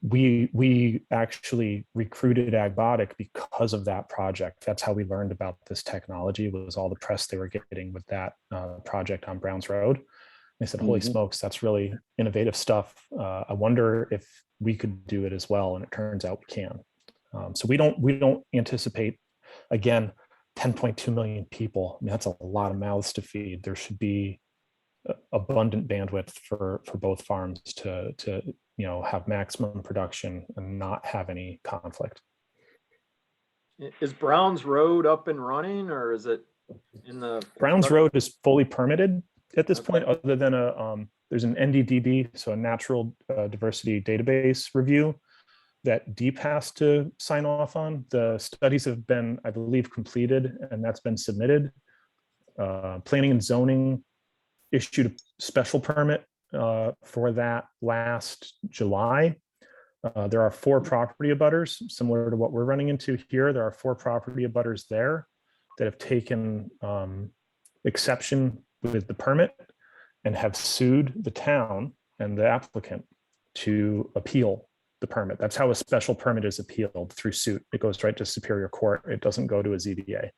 we actually recruited Agbotic because of that project. That's how we learned about this technology, was all the press they were getting with that project on Browns Road. They said, holy smokes, that's really innovative stuff. I wonder if we could do it as well. And it turns out we can. So we don't anticipate, again, 10.2 million people. I mean, that's a lot of mouths to feed. There should be abundant bandwidth for both farms to have maximum production and not have any conflict. Is Browns Road up and running, or is it in the Browns Road is fully permitted at this point, other than there's an NDDB, so a natural diversity database review that DEEP has to sign off on. The studies have been, I believe, completed, and that's been submitted. Planning and zoning issued a special permit for that last July. There are 4 property abutters, similar to what we're running into here. There are 4 property abutters there that have taken exception with the permit and have sued the town and the applicant to appeal the permit. That's how a special permit is appealed, through suit. It goes right to Superior Court. It doesn't go to a ZBA.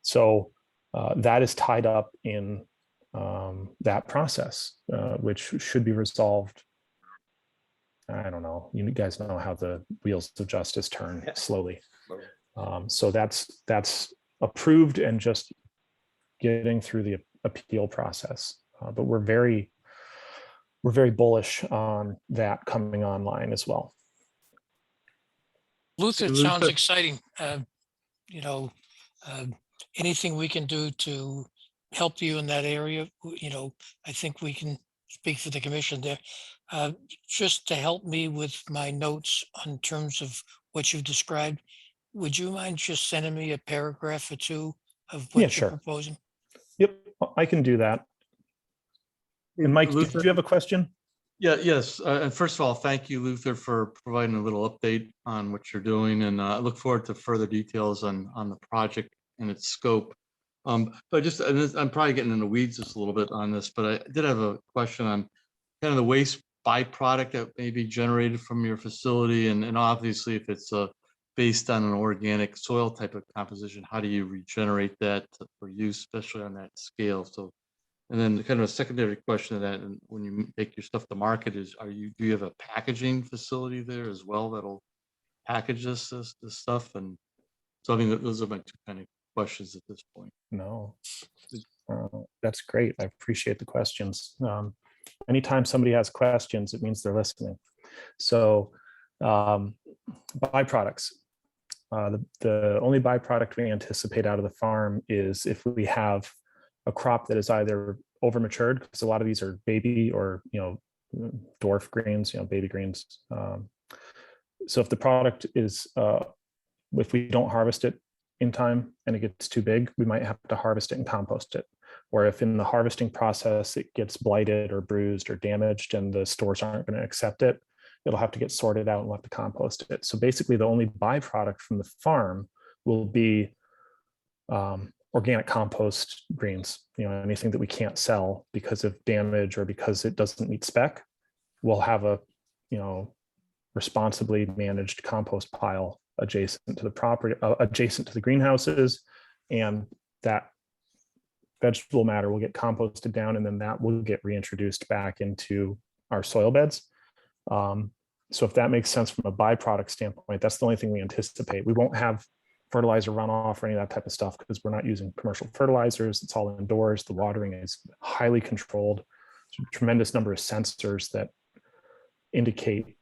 So that is tied up in that process, which should be resolved. I don't know. You guys know how the wheels of justice turn slowly. So that's approved and just getting through the appeal process. But we're very bullish on that coming online as well. Luther, it sounds exciting. Anything we can do to help you in that area, I think we can speak for the commission there. Just to help me with my notes on terms of what you've described, would you mind just sending me a paragraph or 2 of what you're proposing? Yep, I can do that. And Mike, Luther, did you have a question? Yes. And first of all, thank you, Luther, for providing a little update on what you're doing. And I look forward to further details on the project and its scope. But I'm probably getting in the weeds just a little bit on this, but I did have a question on kind of the waste byproduct that may be generated from your facility. And obviously, if it's based on an organic soil type of composition, how do you regenerate that for use, especially on that scale? So, and then kind of a secondary question to that, and when you take your stuff to market, do you have a packaging facility there as well that'll package this stuff? And so, I mean, those are my 2 kind of questions at this point. No, that's great. I appreciate the questions. Anytime somebody has questions, it means they're listening. So byproducts. The only byproduct we anticipate out of the farm is if we have a crop that is either over matured, because a lot of these are baby or dwarf greens, baby greens. So if the product is, if we don't harvest it in time and it gets too big, we might have to harvest it and compost it. Or if in the harvesting process it gets blighted or bruised or damaged and the stores aren't going to accept it, it'll have to get sorted out and we'll have to compost it. So basically the only byproduct from the farm will be organic compost greens, anything that we can't sell because of damage or because it doesn't meet spec, we'll have a, responsibly managed compost pile adjacent to the property, adjacent to the greenhouses, and that vegetable matter will get composted down, and then that will get reintroduced back into our soil beds. So if that makes sense from a byproduct standpoint, that's the only thing we anticipate. We won't have fertilizer runoff or any of that type of stuff because we're not using commercial fertilizers. It's all indoors. The watering is highly controlled. There's a tremendous number of sensors that indicate,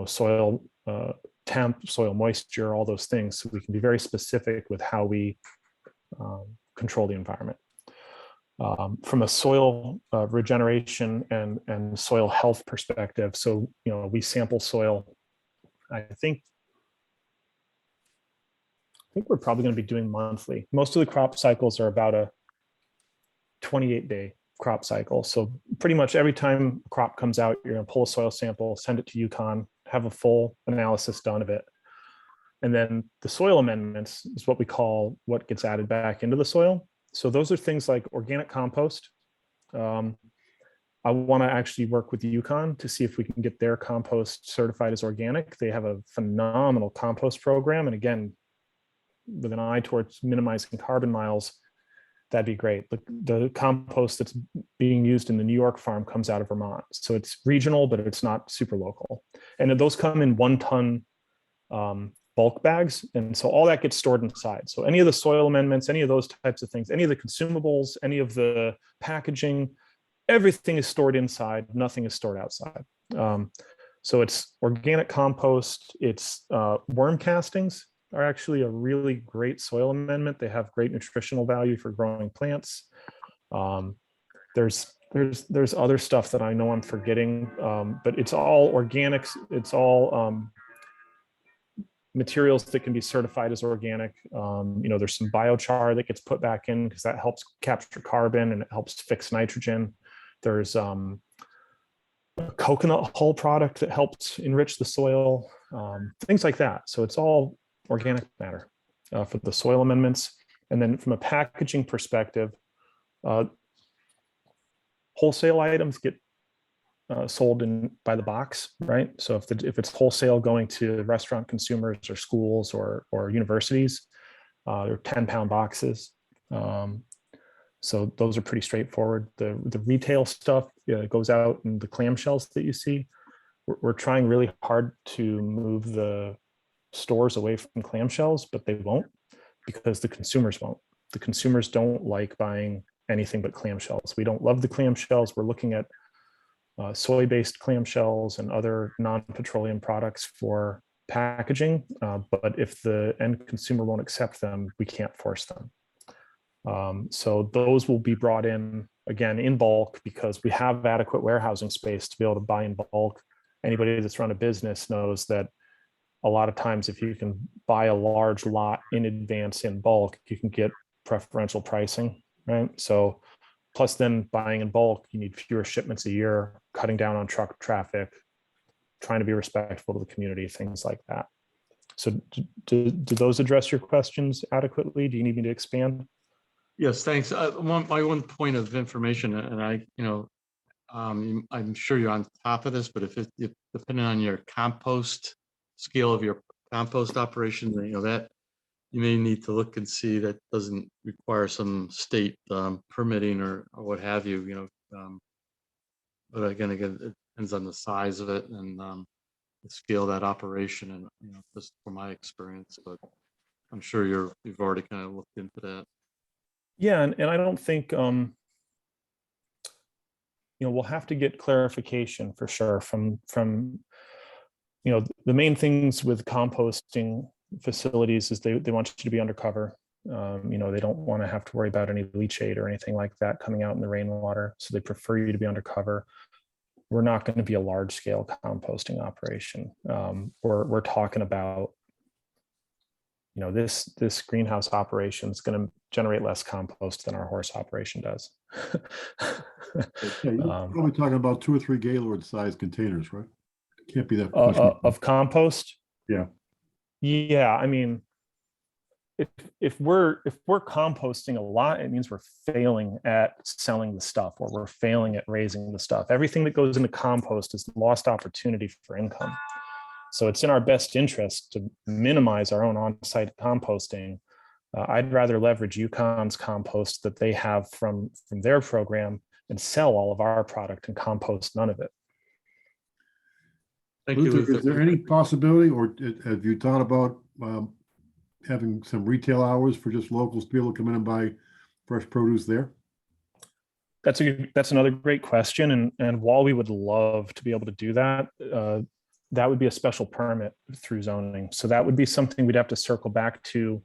soil temp, soil moisture, all those things. So we can be very specific with how we control the environment. From a soil regeneration and soil health perspective, so we sample soil. I think we're probably going to be doing monthly. Most of the crop cycles are about a 28-day crop cycle. So pretty much every time a crop comes out, you're going to pull a soil sample, send it to UConn, have a full analysis done of it. And then the soil amendments is what we call what gets added back into the soil. So those are things like organic compost. I want to actually work with UConn to see if we can get their compost certified as organic. They have a phenomenal compost program. And again, with an eye towards minimizing carbon miles, that'd be great. The compost that's being used in the New York farm comes out of Vermont. So it's regional, but it's not super local. And those come in 1 ton bulk bags. And so all that gets stored inside. So any of the soil amendments, any of those types of things, any of the consumables, any of the packaging, everything is stored inside. Nothing is stored outside. So it's organic compost. It's worm castings are actually a really great soil amendment. They have great nutritional value for growing plants. There's other stuff that I know I'm forgetting, but it's all organics. It's all materials that can be certified as organic. There's some biochar that gets put back in because that helps capture carbon and it helps fix nitrogen. There's a coconut hull product that helps enrich the soil, things like that. So it's all organic matter for the soil amendments. And then from a packaging perspective, wholesale items get sold in by the box, right? So if it's wholesale going to restaurant consumers or schools or universities, they're 10-pound boxes. So those are pretty straightforward. The retail stuff goes out in the clamshells that you see. We're trying really hard to move the stores away from clamshells, but they won't because the consumers won't. The consumers don't like buying anything but clamshells. We don't love the clamshells. We're looking at soy-based clamshells and other non-petroleum products for packaging. But if the end consumer won't accept them, we can't force them. So those will be brought in again in bulk because we have adequate warehousing space to be able to buy in bulk. Anybody that's run a business knows that a lot of times if you can buy a large lot in advance in bulk, you can get preferential pricing, right? So plus then buying in bulk, you need fewer shipments a year, cutting down on truck traffic, trying to be respectful to the community, things like that. So do those address your questions adequately? Do you need me to expand? Yes, thanks. One point of information, and I'm sure you're on top of this, but if depending on your compost scale of your compost operation, that you may need to look and see that doesn't require some state permitting or what have you. But again, it depends on the size of it and the scale of that operation, and just from my experience. But I'm sure you've already kind of looked into that. Yeah, and I don't think we'll have to get clarification for sure from the main things with composting facilities is they want you to be undercover. They don't want to have to worry about any leachate or anything like that coming out in the rainwater. So they prefer you to be undercover. We're not going to be a large scale composting operation. We're talking about, this greenhouse operation is going to generate less compost than our horse operation does. You're probably talking about 2 or 3 Gaylord size containers, right? Can't be that much of compost. Yeah. Yeah, I mean, if we're composting a lot, it means we're failing at selling the stuff, or we're failing at raising the stuff. Everything that goes into compost is lost opportunity for income. So it's in our best interest to minimize our own on-site composting. I'd rather leverage UConn's compost that they have from their program and sell all of our product and compost none of it. Thank you, Luther, is Luther. there any possibility, or have you thought about having some retail hours for just locals to be able to come in and buy fresh produce there? That's another great question. And while we would love to be able to do that, that would be a special permit through zoning. So that would be something we'd have to circle back to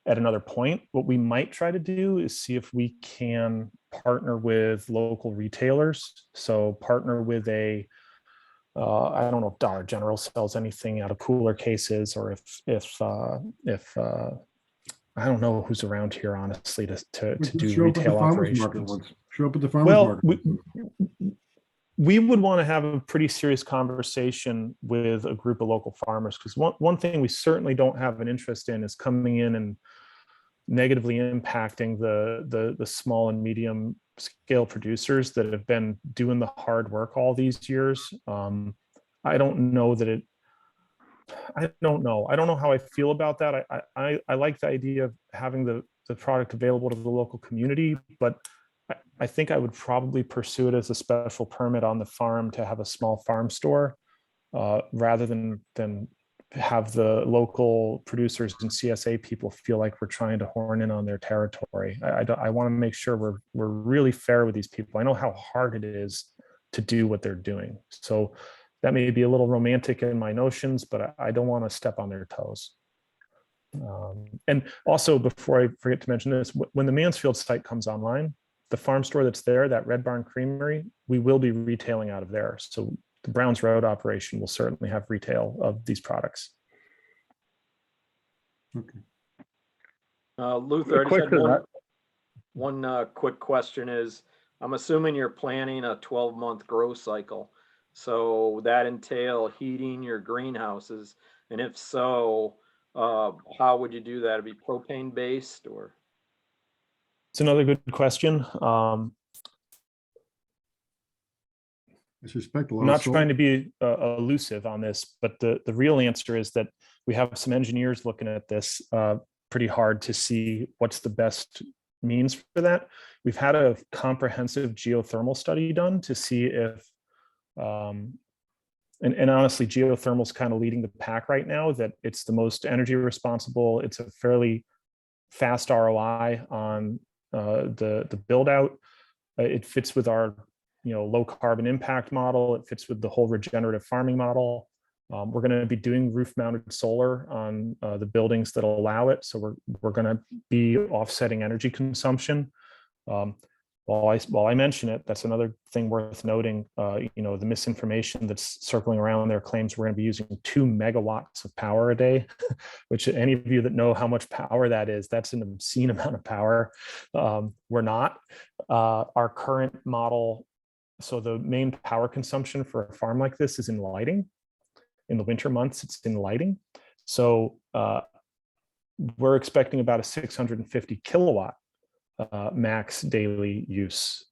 at another point. What we might try to do is see if we can partner with local retailers. So partner with I don't know if Dollar General sells anything out of cooler cases, or if I don't know who's around here, honestly, to do retail operations. Show up at the farmer's market. We would want to have a pretty serious conversation with a group of local farmers, because one thing we certainly don't have an interest in is coming in and negatively impacting the small and medium scale producers that have been doing the hard work all these years. I don't know how I feel about that. I like the idea of having the product available to the local community, but I think I would probably pursue it as a special permit on the farm to have a small farm store, rather than have the local producers and CSA people feel like we're trying to horn in on their territory. I want to make sure we're really fair with these people. I know how hard it is to do what they're doing. So that may be a little romantic in my notions, but I don't want to step on their toes. And also, before I forget to mention this, when the Mansfield site comes online, the farm store that's there, that Red Barn Creamery, we will be retailing out of there. So the Browns Road operation will certainly have retail of these products. Okay. Luther, I just had one quick question is, I'm assuming you're planning a 12-month grow cycle. So would that entail heating your greenhouses? And if so, how would you do that? It'd be propane based, or? It's another good question. I suspect a lot I'm not of trying to be elusive on this, but the real answer is that we have some engineers looking at this pretty hard to see what's the best means for that. We've had a comprehensive geothermal study done to see if, and honestly, geothermal is kind of leading the pack right now, that it's the most energy responsible. It's a fairly fast ROI on the build out. It fits with our low carbon impact model. It fits with the whole regenerative farming model. We're going to be doing roof mounted solar on the buildings that allow it. So we're going to be offsetting energy consumption. While I mention it, that's another thing worth noting. The misinformation that's circling around there claims we're going to be using 2 megawatts of power a day, which any of you that know how much power that is, that's an obscene amount of power. We're not. Our current model, so the main power consumption for a farm like this is in lighting. In the winter months, it's in lighting. So we're expecting about a 650 kilowatt max daily use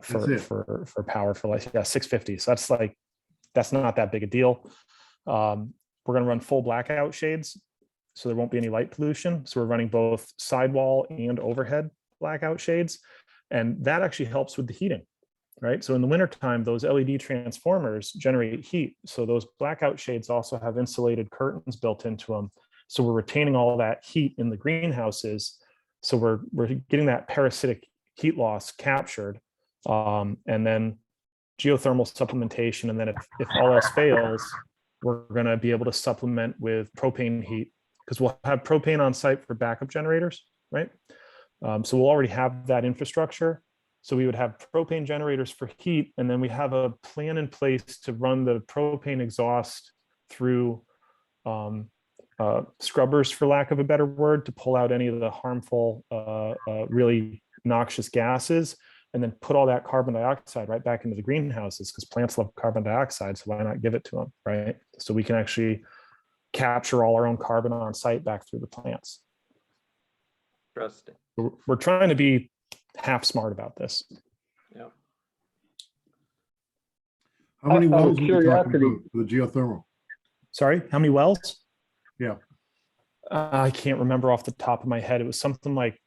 for power for light. Yeah, 650. So that's not that big a deal. We're going to run full blackout shades, so there won't be any light pollution. So we're running both sidewall and overhead blackout shades, and that actually helps with the heating. Right. So in the wintertime, those LED transformers generate heat. So those blackout shades also have insulated curtains built into them. So we're retaining all that heat in the greenhouses. So we're getting that parasitic heat loss captured. And then geothermal supplementation. And then if all else fails, we're going to be able to supplement with propane heat, because we'll have propane on site for backup generators. Right. So we'll already have that infrastructure. So we would have propane generators for heat, and then we have a plan in place to run the propane exhaust through scrubbers, for lack of a better word, to pull out any of the harmful, really noxious gases, and then put all that carbon dioxide right back into the greenhouses, because plants love carbon dioxide, so why not give it to them, right? So we can actually capture all our own carbon on site back through the plants. Interesting. We're trying to be half smart about this. Yeah. How many Out of wells are we talking curiosity. about for the geothermal? Sorry, how many wells? Yeah. I can't remember off the top of my head. It was something like,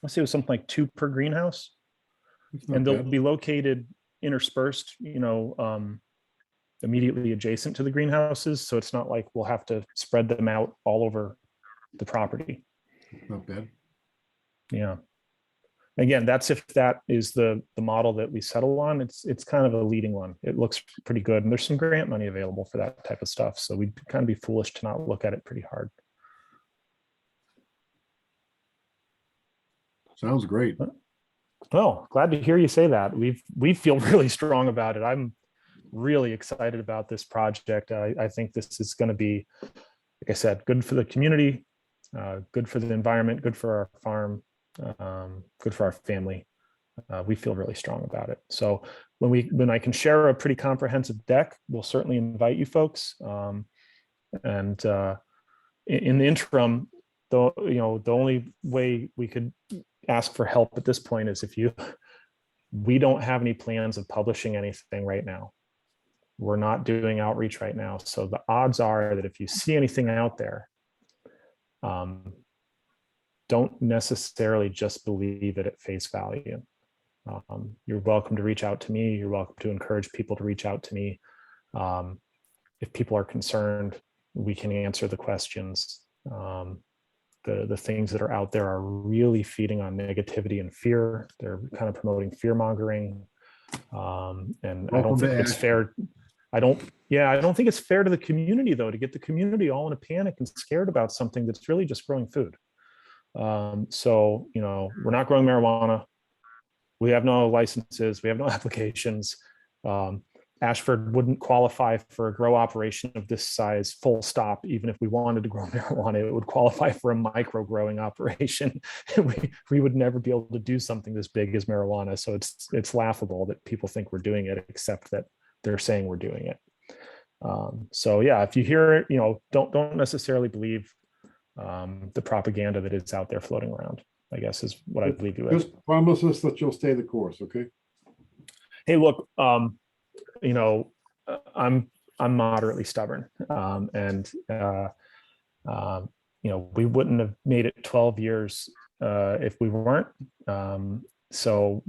let's say it was something like 2 per greenhouse. It's not And they'll bad. be located interspersed, immediately adjacent to the greenhouses. So it's not like we'll have to spread them out all over the property. Not bad. Yeah. Again, that's if that is the model that we settle on. It's kind of a leading one. It looks pretty good. And there's some grant money available for that type of stuff. So we'd kind of be foolish to not look at it pretty hard. Sounds great. Oh, glad to hear you say that. We feel really strong about it. I'm really excited about this project. I think this is going to be, like I said, good for the community, good for the environment, good for our farm, good for our family. We feel really strong about it. So when I can share a pretty comprehensive deck, we'll certainly invite you folks. In the interim, the only way we could ask for help at this point is we don't have any plans of publishing anything right now. We're not doing outreach right now. So the odds are that if you see anything out there, don't necessarily just believe it at face value. You're welcome to reach out to me. You're welcome to encourage people to reach out to me. If people are concerned, we can answer the questions. The things that are out there are really feeding on negativity and fear. They're kind of promoting fear mongering. And I don't think it's fair. I don't think it's fair to the community, though, to get the community all in a panic and scared about something that's really just growing food. So, we're not growing marijuana. We have no licenses. We have no applications. Ashford wouldn't qualify for a grow operation of this size, full stop. Even if we wanted to grow marijuana, it would qualify for a micro growing operation. we would never be able to do something this big as marijuana. So it's laughable that people think we're doing it, except that they're saying we're doing it. So yeah, if you hear it, don't necessarily believe the propaganda that is out there floating around, I guess is what I believe you with. Just promise us that you'll stay the course, okay? Hey, look, I'm moderately stubborn, we wouldn't have made it 12 years if we weren't. So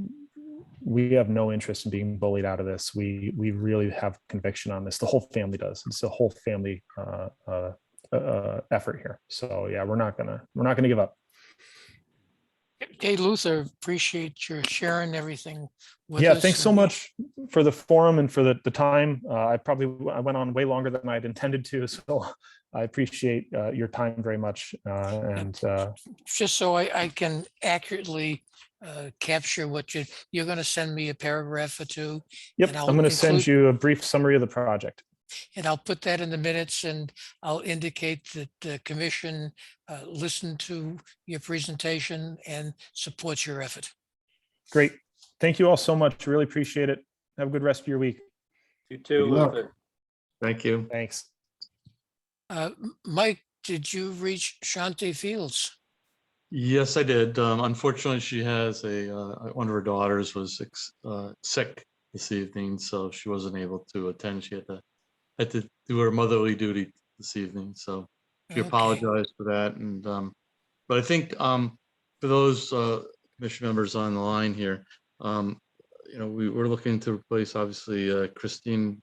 we have no interest in being bullied out of this. We really have conviction on this. The whole family does. It's a whole family effort here. So yeah, we're not gonna give up. Hey, Luther, appreciate your sharing everything with Yeah, us. thanks so much for the forum and for the time. I went on way longer than I'd intended to, so I appreciate your time very much. Just so I can accurately capture what you're going to send me a paragraph or two. Yep, and I'm I'll going to send include- you a brief summary of the project. And I'll put that in the minutes, and I'll indicate that the commission listened to your presentation and supports your effort. Great. Thank you all so much. Really appreciate it. Have a good rest of your week. You too, Good luck. Luther. Thank you. Thanks. Mike, did you reach Shante Fields? Yes, I did. Unfortunately, she has one of her daughters was sick this evening, so she wasn't able to attend. She had to do her motherly duty this evening, so she Okay. apologized for that. And but I think for those commission members on the line here, we're looking to replace obviously Christine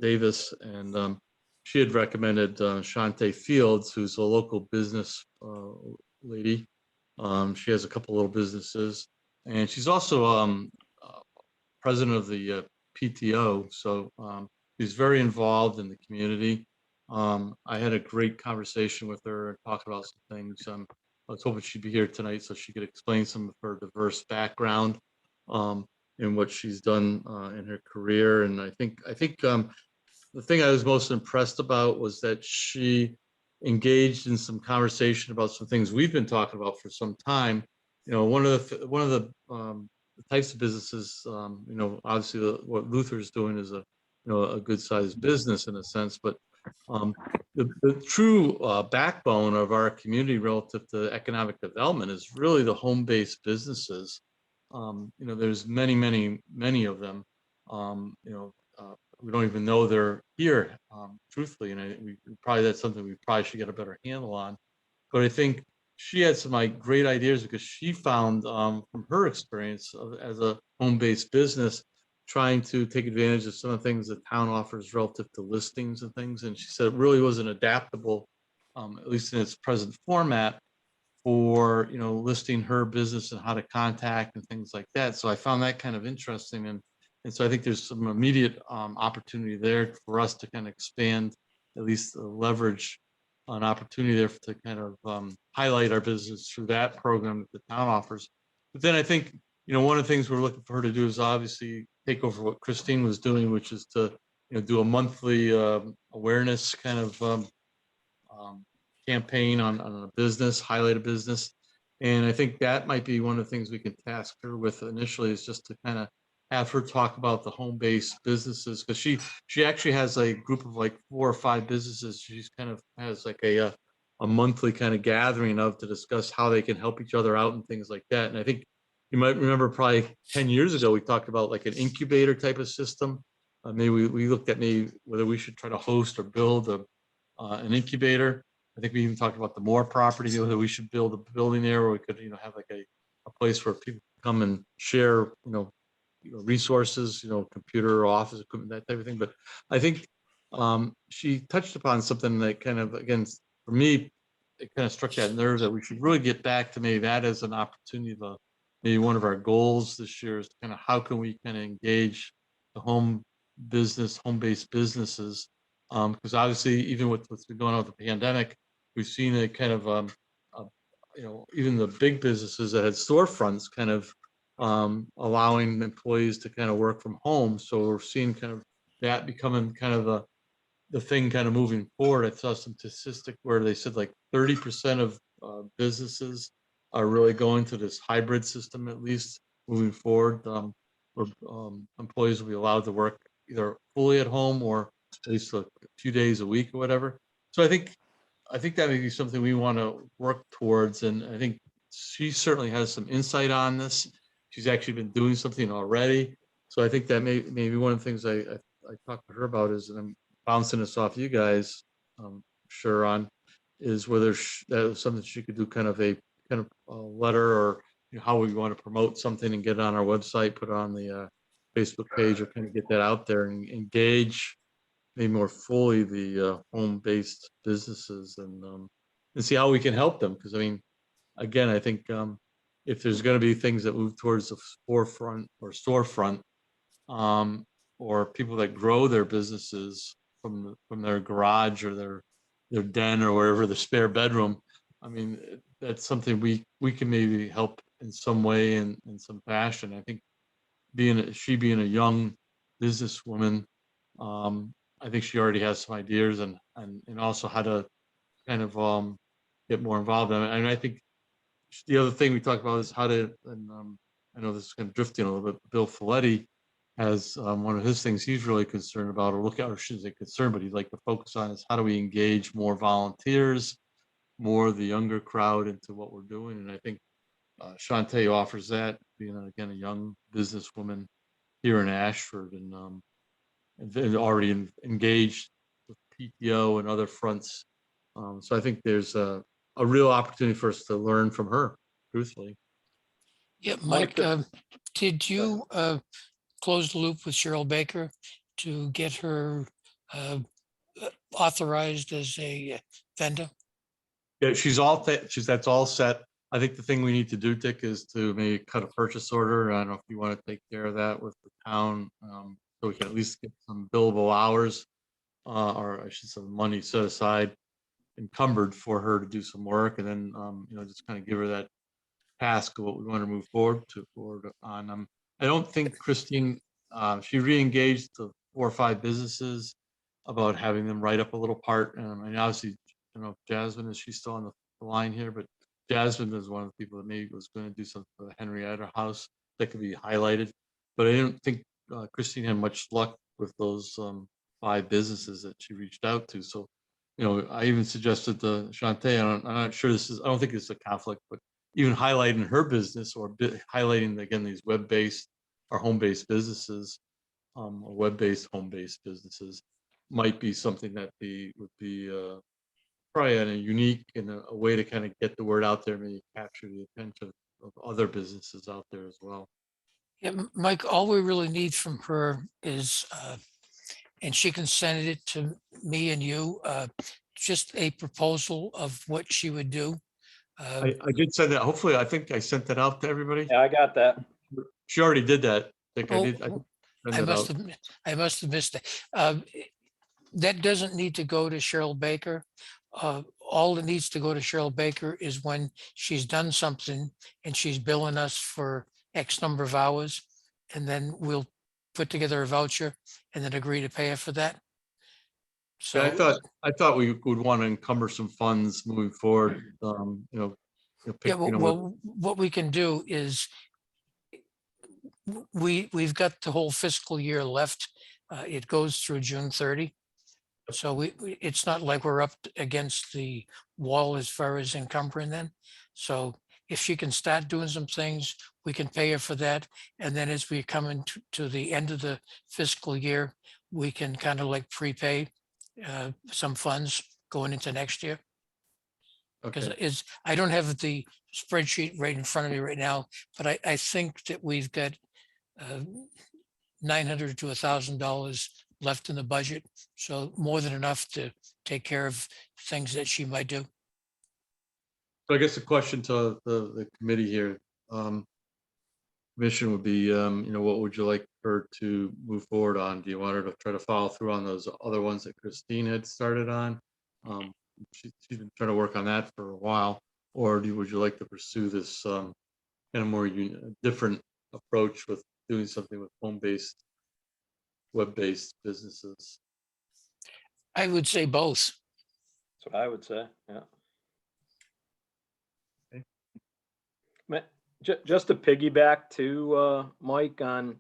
Davis, and she had recommended Shante Fields, who's a local business lady. She has a couple little businesses, and she's also president of the PTO. So she's very involved in the community. I had a great conversation with her and talked about some things. I was hoping she'd be here tonight so she could explain some of her diverse background in what she's done in her career. And I think the thing I was most impressed about was that she engaged in some conversation about some things we've been talking about for some time. One of the types of businesses, obviously what Luther's doing is a good sized business in a sense, but The true backbone of our community relative to economic development is really the home-based businesses. There's many of them. We don't even know they're here, truthfully, and that's something we probably should get a better handle on. But I think she had some great ideas because she found from her experience as a home-based business, trying to take advantage of some of the things the town offers relative to listings and things. And she said it really wasn't adaptable, at least in its present format, for listing her business and how to contact and things like that. So I found that kind of interesting, and so I think there's some immediate opportunity there for us to kind of expand, at least leverage an opportunity there to kind of highlight our business through that program that the town offers. But then I think one of the things we're looking for her to do is obviously take over what Christine was doing, which is to do a monthly awareness kind of campaign on a business, highlight a business. And I think that might be one of the things we can task her with initially, is just to kind of have her talk about the home-based businesses, because she actually has a group of like 4 or 5 businesses. She's kind of has like a monthly kind of gathering of to discuss how they can help each other out and things like that. And I think you might remember probably 10 years ago, we talked about like an incubator type of system. Maybe we looked at whether we should try to host or build an incubator. I think we even talked about the Moore property, whether we should build a building there, or we could, have like a place where people come and share, resources, computer, office equipment, that type of thing. But I think she touched upon something that kind of, again, for me, it kind of struck that nerve that we should really get back to maybe that as an opportunity. Maybe one of our goals this year is kind of how can we kind of engage the home-based businesses, because obviously even with what's been going on with the pandemic, we've seen a kind of even the big businesses that had storefronts kind of allowing employees to kind of work from home. So we're seeing kind of that becoming kind of the thing kind of moving forward. I saw some statistic where they said like 30% of businesses are really going to this hybrid system, at least moving forward, where employees will be allowed to work either fully at home or at least a few days a week or whatever. So I think that may be something we want to work towards. And I think she certainly has some insight on this. She's actually been doing something already. So I think that maybe one of the things I talked to her about is, and I'm bouncing this off you guys, sure on, is whether that was something she could do kind of a letter, or how we want to promote something and get it on our website, put it on the Facebook page, or kind of get that out there and engage maybe more fully the home-based businesses, and see how we can help them. Because I mean, again, I think if there's going to be things that move towards the forefront or storefront, or people that grow their businesses from their garage or their den or wherever, the spare bedroom, I mean, that's something we can maybe help in some way, in some fashion. I think she being a young businesswoman, I think she already has some ideas and also how to kind of get more involved in it. And I think the other thing we talked about is how to, and I know this is kind of drifting a little bit, Bill Folletti has one of his things he's really concerned about, or shouldn't say concerned, but he'd like to focus on, is how do we engage more volunteers, more of the younger crowd into what we're doing. And I think Shantae offers that, being again a young businesswoman here in Ashford, and already engaged with PTO and other fronts. So I think there's a real opportunity for us to learn from her, truthfully. Yeah, Mike, did you close the loop with Cheryl Baker to get her authorized as a vendor? Yeah, that's all set. I think the thing we need to do, Dick, is to maybe cut a purchase order. I don't know if you want to take care of that with the town, so we can at least get some billable hours, or I should say money set aside, encumbered for her to do some work, and then just kind of give her that task of what we want to move forward on. I don't think Christine, she re-engaged the 4 or 5 businesses about having them write up a little part. And obviously, I don't know if Jasmine, is she still on the line here? But Jasmine is one of the people that maybe was going to do something for the Henrietta House that could be highlighted. But I didn't think Christine had much luck with those 5 businesses that she reached out to. So, you know, I even suggested to Shantae, I'm not sure this is, I don't think it's a conflict, but even highlighting her business or highlighting again these web-based or home-based businesses, or web-based home-based businesses might be something that would be probably a unique and a way to kind of get the word out there, maybe capture the attention of other businesses out there as well. Yeah, Mike, all we really need from her is, and she can send it to me and you, just a proposal of what she would do. I did send that. Hopefully, I think I sent that out to everybody. Yeah, I got that. She already did that. I think I Oh, did. I did I send it must out. have, I must have missed it. That doesn't need to go to Cheryl Baker. All that needs to go to Cheryl Baker is when she's done something and she's billing us for X number of hours, and then we'll put together a voucher and then agree to pay her for that. Yeah, So, I thought we would want to encumber some funds moving forward. yeah, well, what we can do is we've got the whole fiscal year left. It goes through June 30. So it's not like we're up against the wall as far as encumbering them. So if she can start doing some things, we can pay her for that. And then as we come into to the end of the fiscal year, we can kind of like prepay some funds going into next year. Because Okay. I don't have the spreadsheet right in front of me right now, but I think that we've got $900 to $1,000 left in the budget. So more than enough to take care of things that she might do. So I guess the question to the committee here, commission would be, what would you like her to move forward on? Do you want her to try to follow through on those other ones that Christine had started on? She's been trying to work on that for a while. Or would you like to pursue this kind of more different approach with doing something with home-based, web-based businesses? I would say both. That's what I would say, yeah. Okay. Just to piggyback to Mike on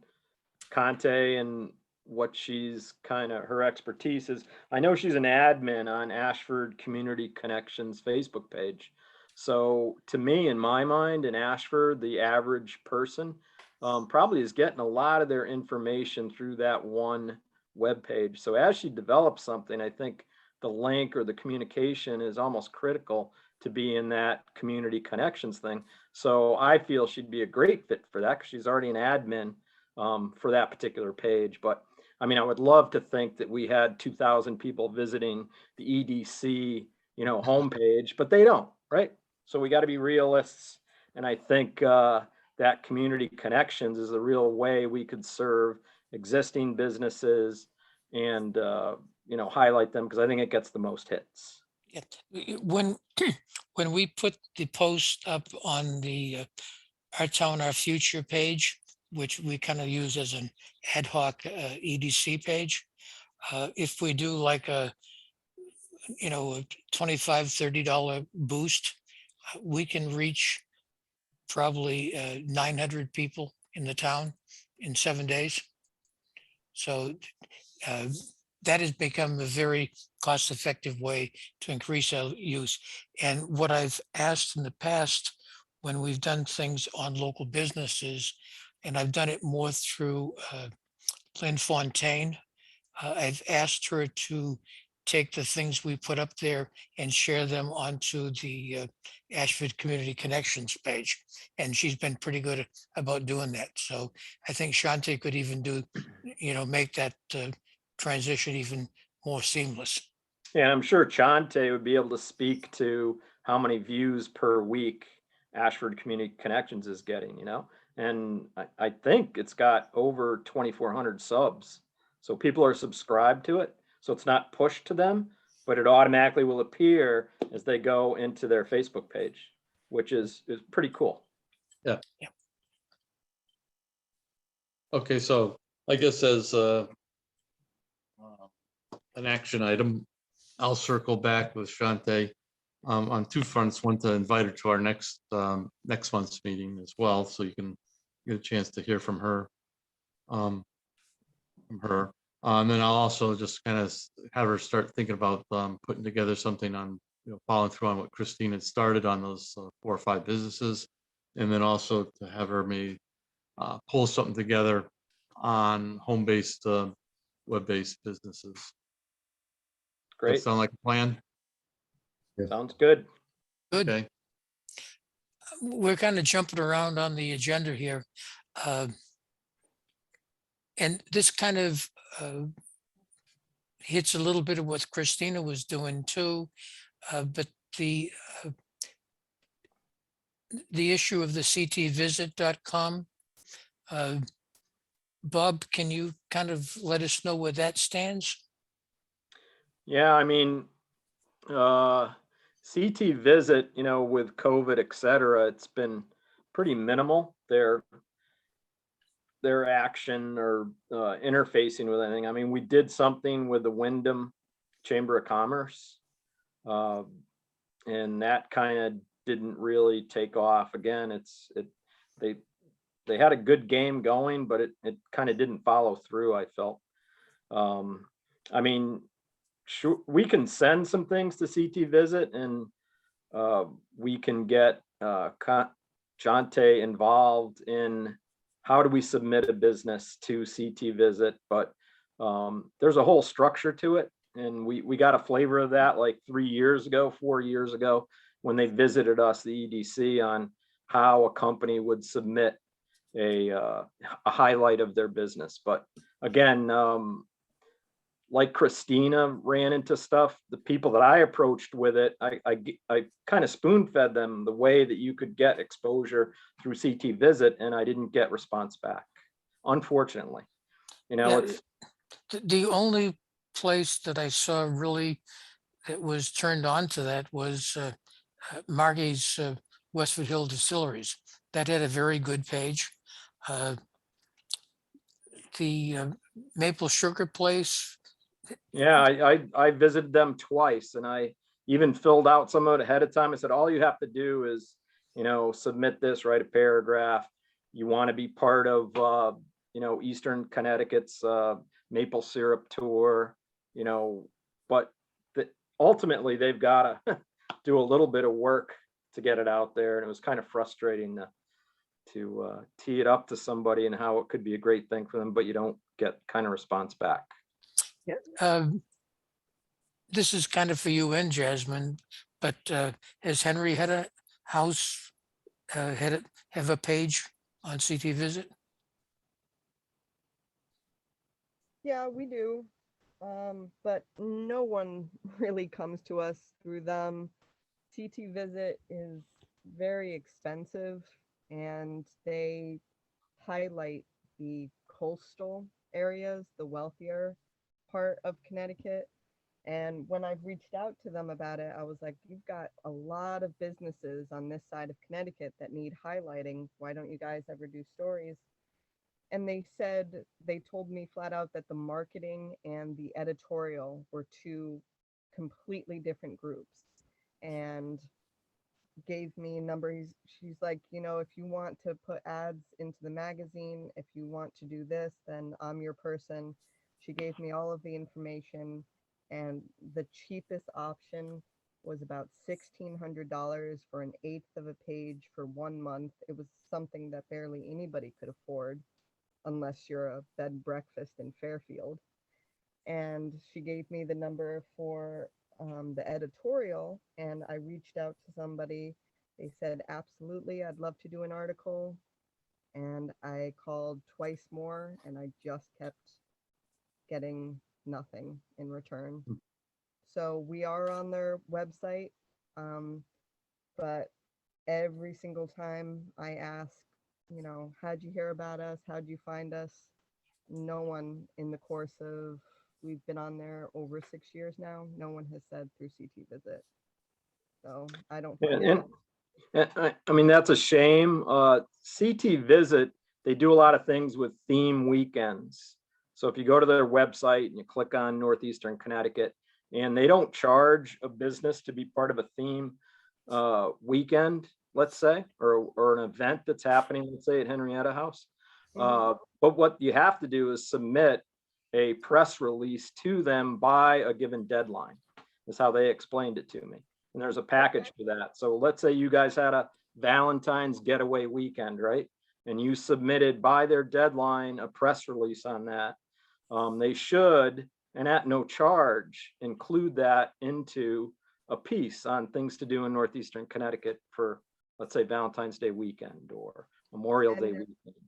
Conte and what she's kind of her expertise is. I know she's an admin on Ashford Community Connections Facebook page. So to me, in my mind, in Ashford, the average person probably is getting a lot of their information through that one web page. So as she develops something, I think the link or the communication is almost critical to be in that community connections thing. So I feel she'd be a great fit for that because she's already an admin for that particular page. But I mean, I would love to think that we had 2,000 people visiting the EDC, homepage, but they don't, right? So we got to be realists. And I think that community connections is a real way we could serve existing businesses and, highlight them because I think it gets the most hits. Yeah. When when we put the post up on the Our Town, Our Future page, which we kind of use as an ad hoc EDC page, if we do like a $25, $30 boost, we can reach probably 900 people in the town in 7 days. So that has become a very cost-effective way to increase our use. And what I've asked in the past, when we've done things on local businesses, and I've done it more through Lynn Fontaine, I've asked her to take the things we put up there and share them onto the Ashford Community Connections page. And she's been pretty good about doing that. So I think Shante could even make that transition even more seamless. Yeah, I'm sure Chante would be able to speak to how many views per week Ashford Community Connections is getting, and I think it's got over 2,400 subs. So people are subscribed to it. So it's not pushed to them, but it automatically will appear as they go into their Facebook page, which is pretty cool. Yeah. Okay, so I guess as an action item, I'll circle back with Shante on two fronts. One, to invite her to our next month's meeting as well, so you can get a chance to hear from her. Then I'll also just kind of have her start thinking about putting together something on, following through on what Christine had started on those 4 or 5 businesses. And then also to have her maybe pull something together on home-based, web-based businesses. Does that Great. sound like a plan? Sounds good. Good. Okay. We're kind of jumping around on the agenda here. And this kind of hits a little bit of what Christina was doing too. But the issue of the ctvisit.com, Bob, can you kind of let us know where that stands? Yeah, I mean, CT Visit, with COVID, et cetera, it's been pretty minimal. Their action or interfacing with anything. I mean, we did something with the Wyndham Chamber of Commerce, and that kind of didn't really take off. Again, they had a good game going, but it kind of didn't follow through, I felt. I mean, sure, we can send some things to CT Visit, and we can get Jante involved in how do we submit a business to CT Visit, but there's a whole structure to it. And we got a flavor of that like 4 years ago, when they visited us, the EDC, on how a company would submit a highlight of their business. But again, like Christina ran into stuff, the people that I approached with it, I kind of spoon fed them the way that you could get exposure through CT Visit, and I didn't get response back, unfortunately. Yeah, It's the only place that I saw really that was turned on to that was Margie's Westford Hill Distilleries. That had a very good page. The Maple Sugar Place. yeah, I visited them twice, and I even filled out some of it ahead of time. I said, all you have to do is, submit this, write a paragraph. You want to be part of, Eastern Connecticut's maple syrup tour, but ultimately they've got to do a little bit of work to get it out there. And it was kind of frustrating to tee it up to somebody and how it could be a great thing for them, but you don't get kind of response back. This is kind of for you and Jasmine, but has Henry had a house, have a page on CT Visit? Yeah, we do. But no one really comes to us through them. CT Visit is very expensive, and they highlight the coastal areas, the wealthier part of Connecticut. And when I've reached out to them about it, I was like, you've got a lot of businesses on this side of Connecticut that need highlighting. Why don't you guys ever do stories? And they told me flat out that the marketing and the editorial were 2 completely different groups, and gave me a number. She's like, if you want to put ads into the magazine, if you want to do this, then I'm your person. She gave me all of the information, and the cheapest option was about $1,600 for an 1/8 of a page for 1 month. It was something that barely anybody could afford, unless you're a bed and breakfast in Fairfield. And she gave me the number for the editorial, and I reached out to somebody. They said, absolutely, I'd love to do an article. And I called twice more, and I just kept getting nothing in return. So we are on their website, but every single time I ask, how'd you hear about us? How'd you find us? No one, in the course of, we've been on there over 6 years now, no one has said through CT Visit. So I don't find And I mean, that's a shame. CT Visit, they do a lot of things with theme weekends. So if you go to their website and you click on Northeastern Connecticut, and they don't charge a business to be part of a theme weekend, let's say, or an event that's happening, let's say at Henrietta House. But what you have to do is submit a press release to them by a given deadline. Is how they explained it to me. And there's a package for that. So let's say you guys had a Valentine's getaway weekend, right? And you submitted by their deadline a press release on that. They should, and at no charge, include that into a piece on things to do in Northeastern Connecticut for, let's say, Valentine's Day weekend or Memorial And Day then- weekend.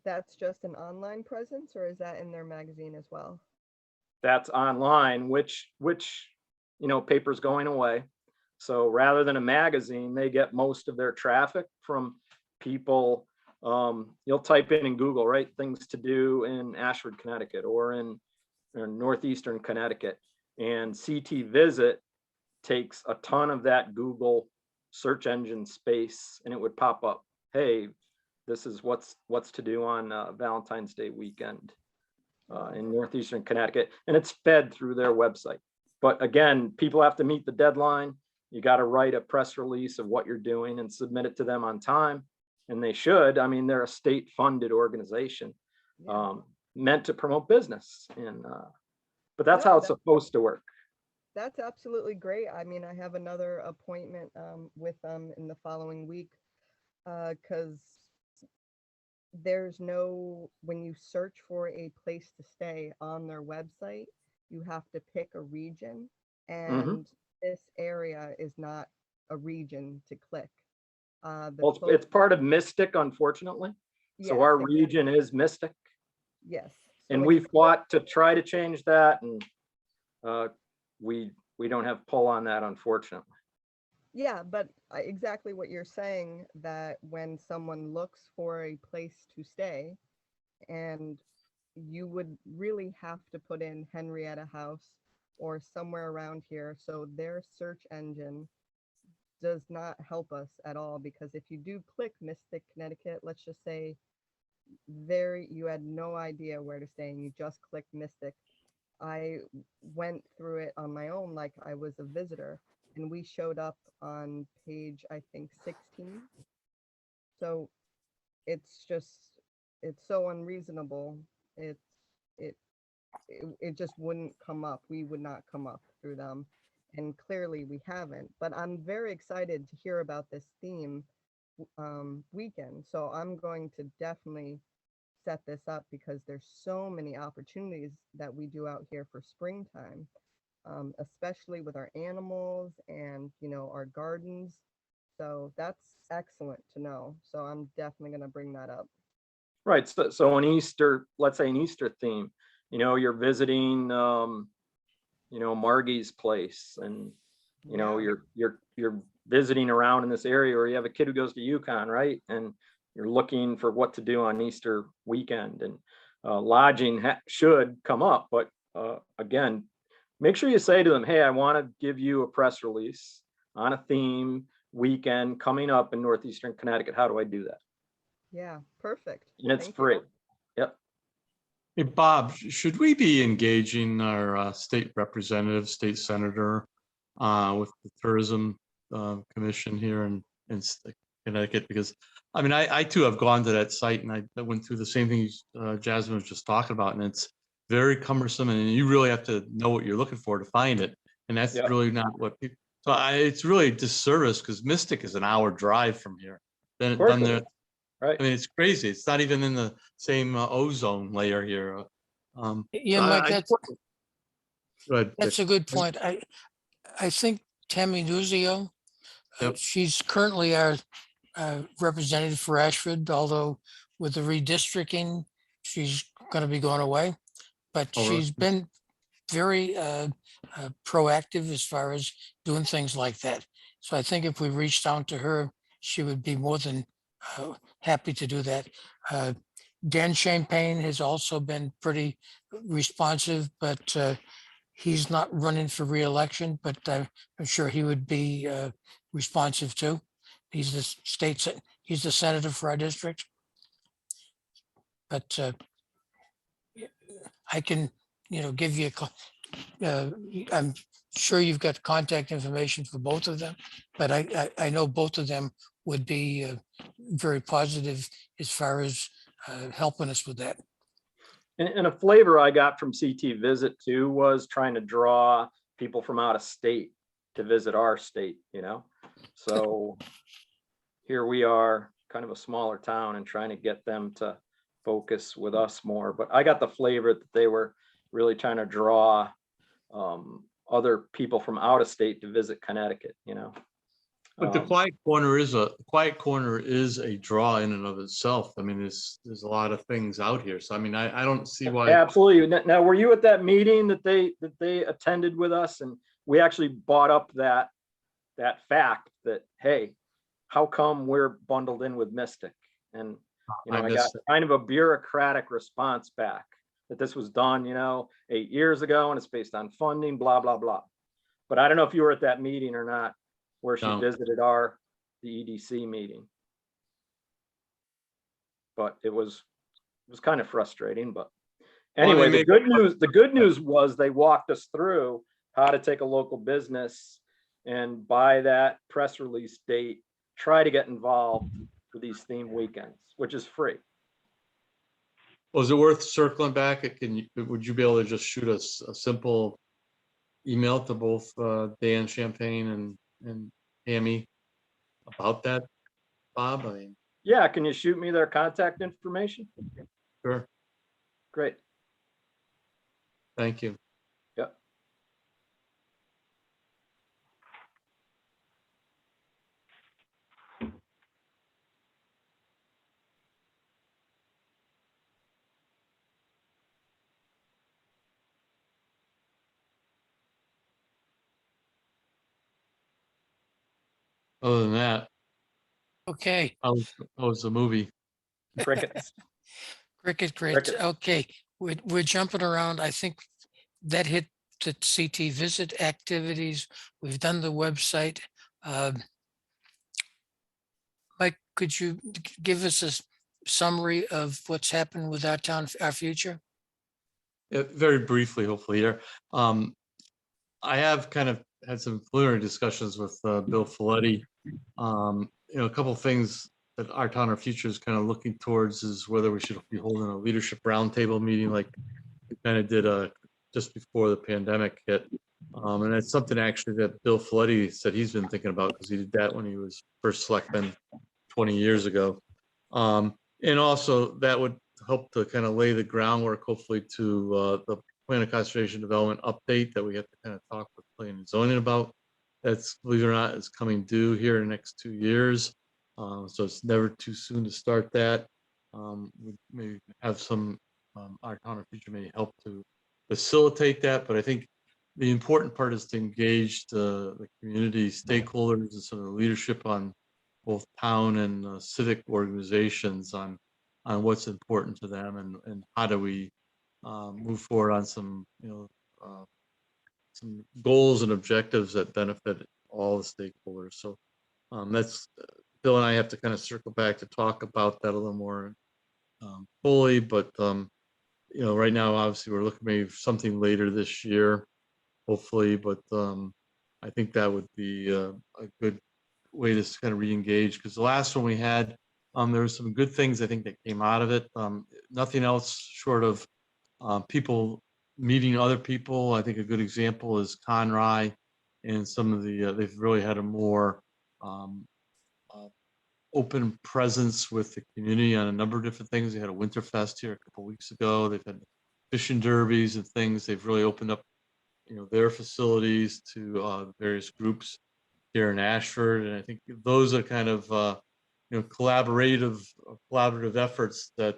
That's just an online presence, or is that in their magazine as well? That's online, which paper's going away. So rather than a magazine, they get most of their traffic from people. You'll type in Google, right? Things to do in Ashford, Connecticut, or in Northeastern Connecticut. And CT Visit takes a ton of that Google search engine space, and it would pop up, hey, this is what's to do on Valentine's Day weekend in Northeastern Connecticut. And it's fed through their website. But again, people have to meet the deadline. You got to write a press release of what you're doing and submit it to them on time. And they should. I mean, they're a state-funded organization meant to promote business. And but that's how it's supposed to work. That's absolutely great. I mean, I have another appointment with them in the following week because there's no, when you search for a place to stay on their website, you have to pick a region, and this area is not a region to click. Well, it's part of Mystic, unfortunately. So our region is Mystic. Yes. And we fought to try to change that, and we don't have pull on that, unfortunately. Yeah, but exactly what you're saying, that when someone looks for a place to stay, and you would really have to put in Henrietta House or somewhere around here. So their search engine does not help us at all, because if you do click Mystic, Connecticut, let's just say you had no idea where to stay and you just clicked Mystic. I went through it on my own like I was a visitor, and we showed up on page, I think, 16. So it's so unreasonable. It just wouldn't come up. We would not come up through them. And clearly we haven't, but I'm very excited to hear about this theme weekend. So I'm going to definitely set this up, because there's so many opportunities that we do out here for springtime, especially with our animals and, our gardens. So that's excellent to know. So I'm definitely going to bring that up. Right. So an Easter, let's say an Easter theme, you're visiting, Margie's place, and, you're visiting around in this area, or you have a kid who goes to UConn, right? And you're looking for what to do on Easter weekend, and lodging should come up. But again, make sure you say to them, hey, I want to give you a press release on a theme weekend coming up in Northeastern Connecticut. How do I do that? Yeah, perfect. And it's Thank free. you. Yep. Hey, Bob, should we be engaging our state representative, state senator with the tourism commission here in Connecticut? Because I mean, I too have gone to that site, and I went through the same thing Jasmine was just talking about, and it's very cumbersome, and you really have to know what you're looking for to find it. And that's really not what people, so it's really a disservice, because Mystic is an hour drive from here. Then there. Right. I mean, it's crazy. It's not even in the same ozone layer here. Yeah, Mike, Good. that's a good point. I think Tammy Nuzio, she's currently our representative for Ashford, although with the redistricting, she's going to be going away. But she's been very proactive as far as doing things like that. So I think if we reached out to her, she would be more than happy to do that. Dan Champagne has also been pretty responsive, but he's not running for re-election, but I'm sure he would be responsive too. He's the senator for our district. But I can, give you I'm sure you've got contact information for both of them, but I know both of them would be very positive as far as helping us with that. And a flavor I got from CT Visit too was trying to draw people from out of state to visit our state, you know? So here we are, kind of a smaller town, and trying to get them to focus with us more. But I got the flavor that they were really trying to draw other people from out of state to visit Connecticut, you know? But the quiet corner is a draw in and of itself. I mean, there's a lot of things out here. So I mean, I don't see why. Absolutely. Now, were you at that meeting that they attended with us? And we actually brought up that fact that, hey, how come we're bundled in with Mystic? And you know, I got missed it. kind of a bureaucratic response back that this was done, you know, 8 years ago, and it's based on funding, blah, blah, blah. But I don't know if you were at that meeting or not, where she No. visited the EDC meeting. But it was kind of frustrating, but Well, anyway, they the good news was they walked us through how to take a local business and by that press release date, try to get involved for these theme weekends, which is free. Was it worth circling back? Would you be able to just shoot us a simple email to both Dan Champagne and Tammy about that, Bob? I mean, Yeah, can you shoot me their contact information? sure. Great. Thank you. Yep. Other than that, Okay, how was the movie? Crickets. cricket, great. Crickets. Okay, we're jumping around. I think that hit the CT visit activities. We've done the website. Mike, could you give us a summary of what's happened with our town, our future? Yeah, very briefly, hopefully here. I have kind of had some preliminary discussions with Bill Folletti. You know, a couple of things that our town, our future is kind of looking towards is whether we should be holding a leadership roundtable meeting like we kind of did just before the pandemic hit. And that's something actually that Bill Folletti said he's been thinking about because he did that when he was first selectman 20 years ago. And also that would help to kind of lay the groundwork, hopefully, to the plan of conservation development update that we have to kind of talk with planning and zoning about. That's, believe it or not, is coming due here in the next 2 years. So it's never too soon to start that. We may have some, our town or future may help to facilitate that, but I think the important part is to engage the community stakeholders and some of the leadership on both town and civic organizations on what's important to them and how do we move forward on some, you know, some goals and objectives that benefit all the stakeholders. So that's Bill and I have to kind of circle back to talk about that a little more fully, but you know, right now, obviously we're looking maybe for something later this year, hopefully, but I think that would be a good way to kind of re-engage, because the last one we had, there were some good things I think that came out of it. Nothing else short of people meeting other people. I think a good example is Conroy and some of the, they've really had a more open presence with the community on a number of different things. They had a Winterfest here a couple weeks ago. They've had fishing derbies and things. They've really opened up, you know, their facilities to various groups here in Ashford. And I think those are kind of, you know, collaborative efforts that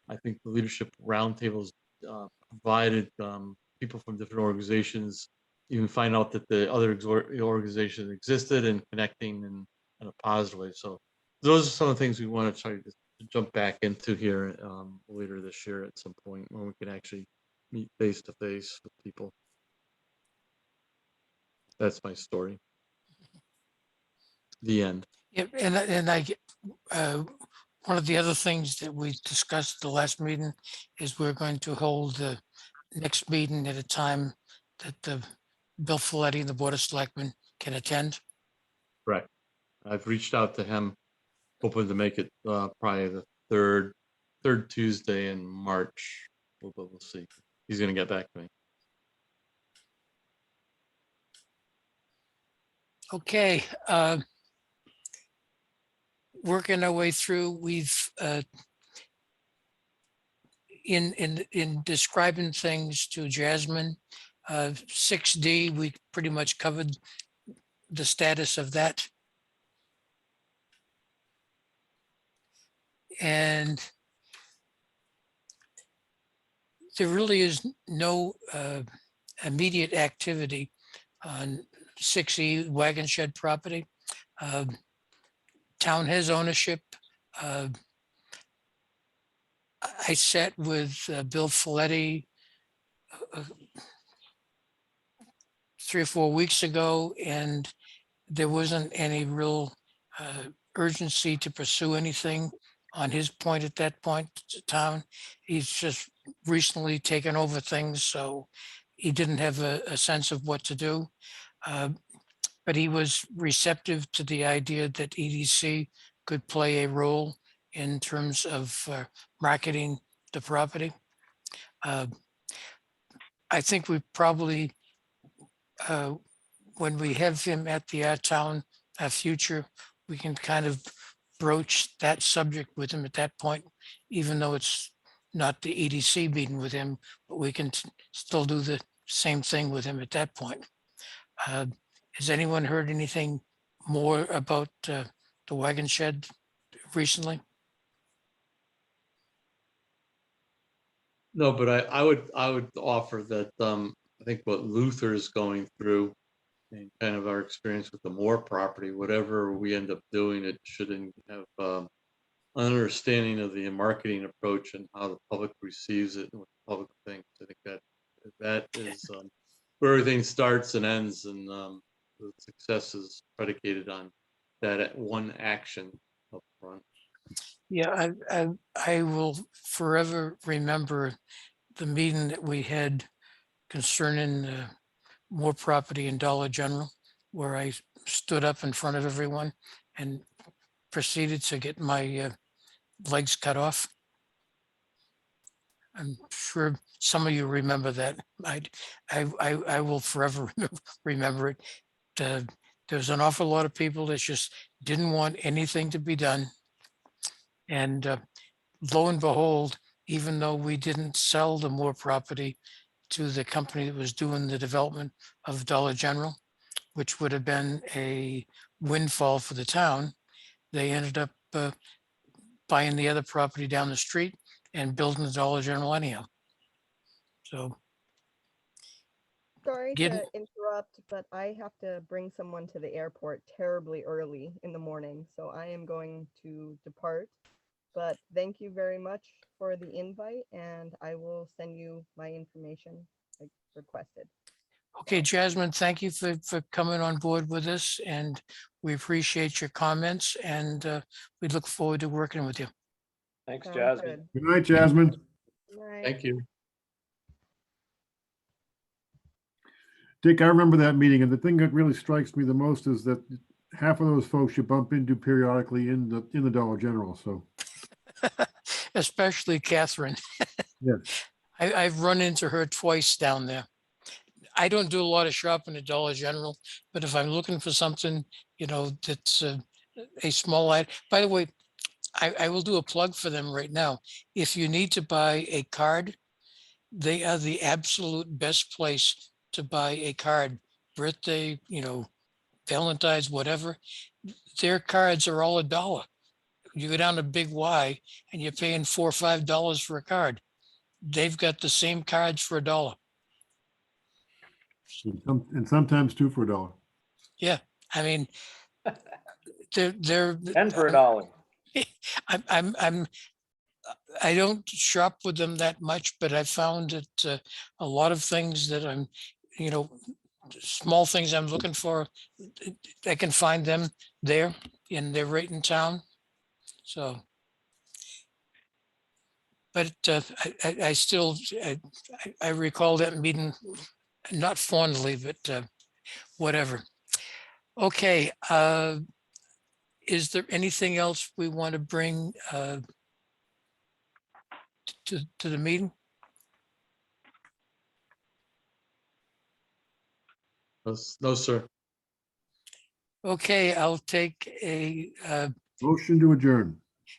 I think the leadership roundtables provided people from different organizations even find out that the other organization existed and connecting in a positive way. So those are some of the things we want to try to jump back into here later this year at some point when we can actually meet face to face with people. That's my story. The end. Yeah, and I one of the other things that we discussed at the last meeting is we're going to hold the next meeting at a time that the Bill Folletti and the Board of Selectmen can attend. Right. I've reached out to him, hoping to make it probably the third Tuesday in March. we'll see. He's gonna get back to me. Okay, working our way through, we've in describing things to Jasmine, 6D, we pretty much covered the status of that. And there really is no immediate activity on 6E wagon shed property. Town has ownership. I sat with Bill Folletti 3 or 4 weeks ago, and there wasn't any real urgency to pursue anything on his point at that point to town. He's just recently taken over things, so he didn't have a sense of what to do. But he was receptive to the idea that EDC could play a role in terms of marketing the property. I think we probably, when we have him at the town future, we can kind of broach that subject with him at that point, even though it's not the EDC meeting with him, but we can still do the same thing with him at that point. Has anyone heard anything more about the wagon shed recently? No, but I would offer that I think what Luther is going through and kind of our experience with the Moore property, whatever we end up doing, it shouldn't have an understanding of the marketing approach and how the public receives it and what the public thinks. I think that is where everything starts and ends, and the success is predicated on that one action up front. Yeah, I will forever remember the meeting that we had concerning more property in Dollar General, where I stood up in front of everyone and proceeded to get my legs cut off. I'm sure some of you remember that. I will forever remember it. There's an awful lot of people that just didn't want anything to be done. And lo and behold, even though we didn't sell the Moore property to the company that was doing the development of Dollar General, which would have been a windfall for the town, they ended up buying the other property down the street and building the Dollar General anyhow. So Sorry Getting- to interrupt, but I have to bring someone to the airport terribly early in the morning, so I am going to depart. But thank you very much for the invite, and I will send you my information like requested. Okay, Jasmine, thank you for coming on board with us, and we appreciate your comments, and we look forward to working with you. Thanks, Sounds Jasmine. good. Good night, Jasmine. Right. Thank you. Dick, I remember that meeting, and the thing that really strikes me the most is that half of those folks you bump into periodically in the Dollar General, so. Especially Catherine. Yes. I've run into her twice down there. I don't do a lot of shopping at Dollar General, but if I'm looking for something, that's a small item. By the way, I will do a plug for them right now. If you need to buy a card, they are the absolute best place to buy a card. Birthday, Valentine's, whatever. Their cards are all $1. You go down to Big Y and you're paying $4 or $5 for a card. They've got the same cards for $1. And sometimes two for $1. Yeah, I mean, they're 10 for $1. I don't shop with them that much, but I found that a lot of things that I'm, small things I'm looking for, I can find them there, and they're right in town. So, but I still, I recall that meeting, not fondly, but whatever. Okay, is there anything else we want to bring to the meeting? No, sir. Okay, I'll take a, Motion to adjourn.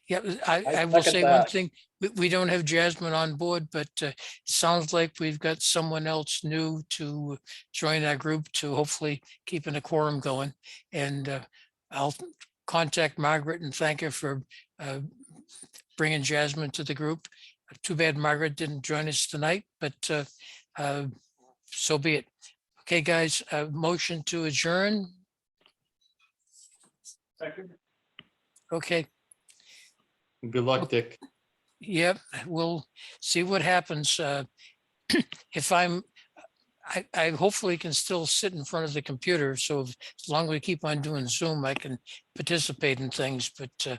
yeah, I I will second say one that. thing. We don't have Jasmine on board, but sounds like we've got someone else new to join our group to hopefully keeping a quorum going. And I'll contact Margaret and thank her for uh, bringing Jasmine to the group. Too bad Margaret didn't join us tonight, but so be it. Okay, guys, motion to adjourn. Okay, Good luck, Dick. yep, we'll see what happens. If I hopefully can still sit in front of the computer, so as long as we keep on doing Zoom, I can participate in things, but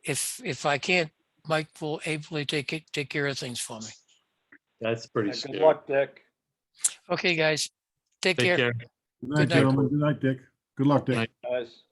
if I can't, Mike will ably take care of things for me. That's pretty Good scary. luck, Dick. Okay, guys, take Take care. care. Good night, night. gentlemen. Good night, Dick. Good luck, Dick. Night. Guys.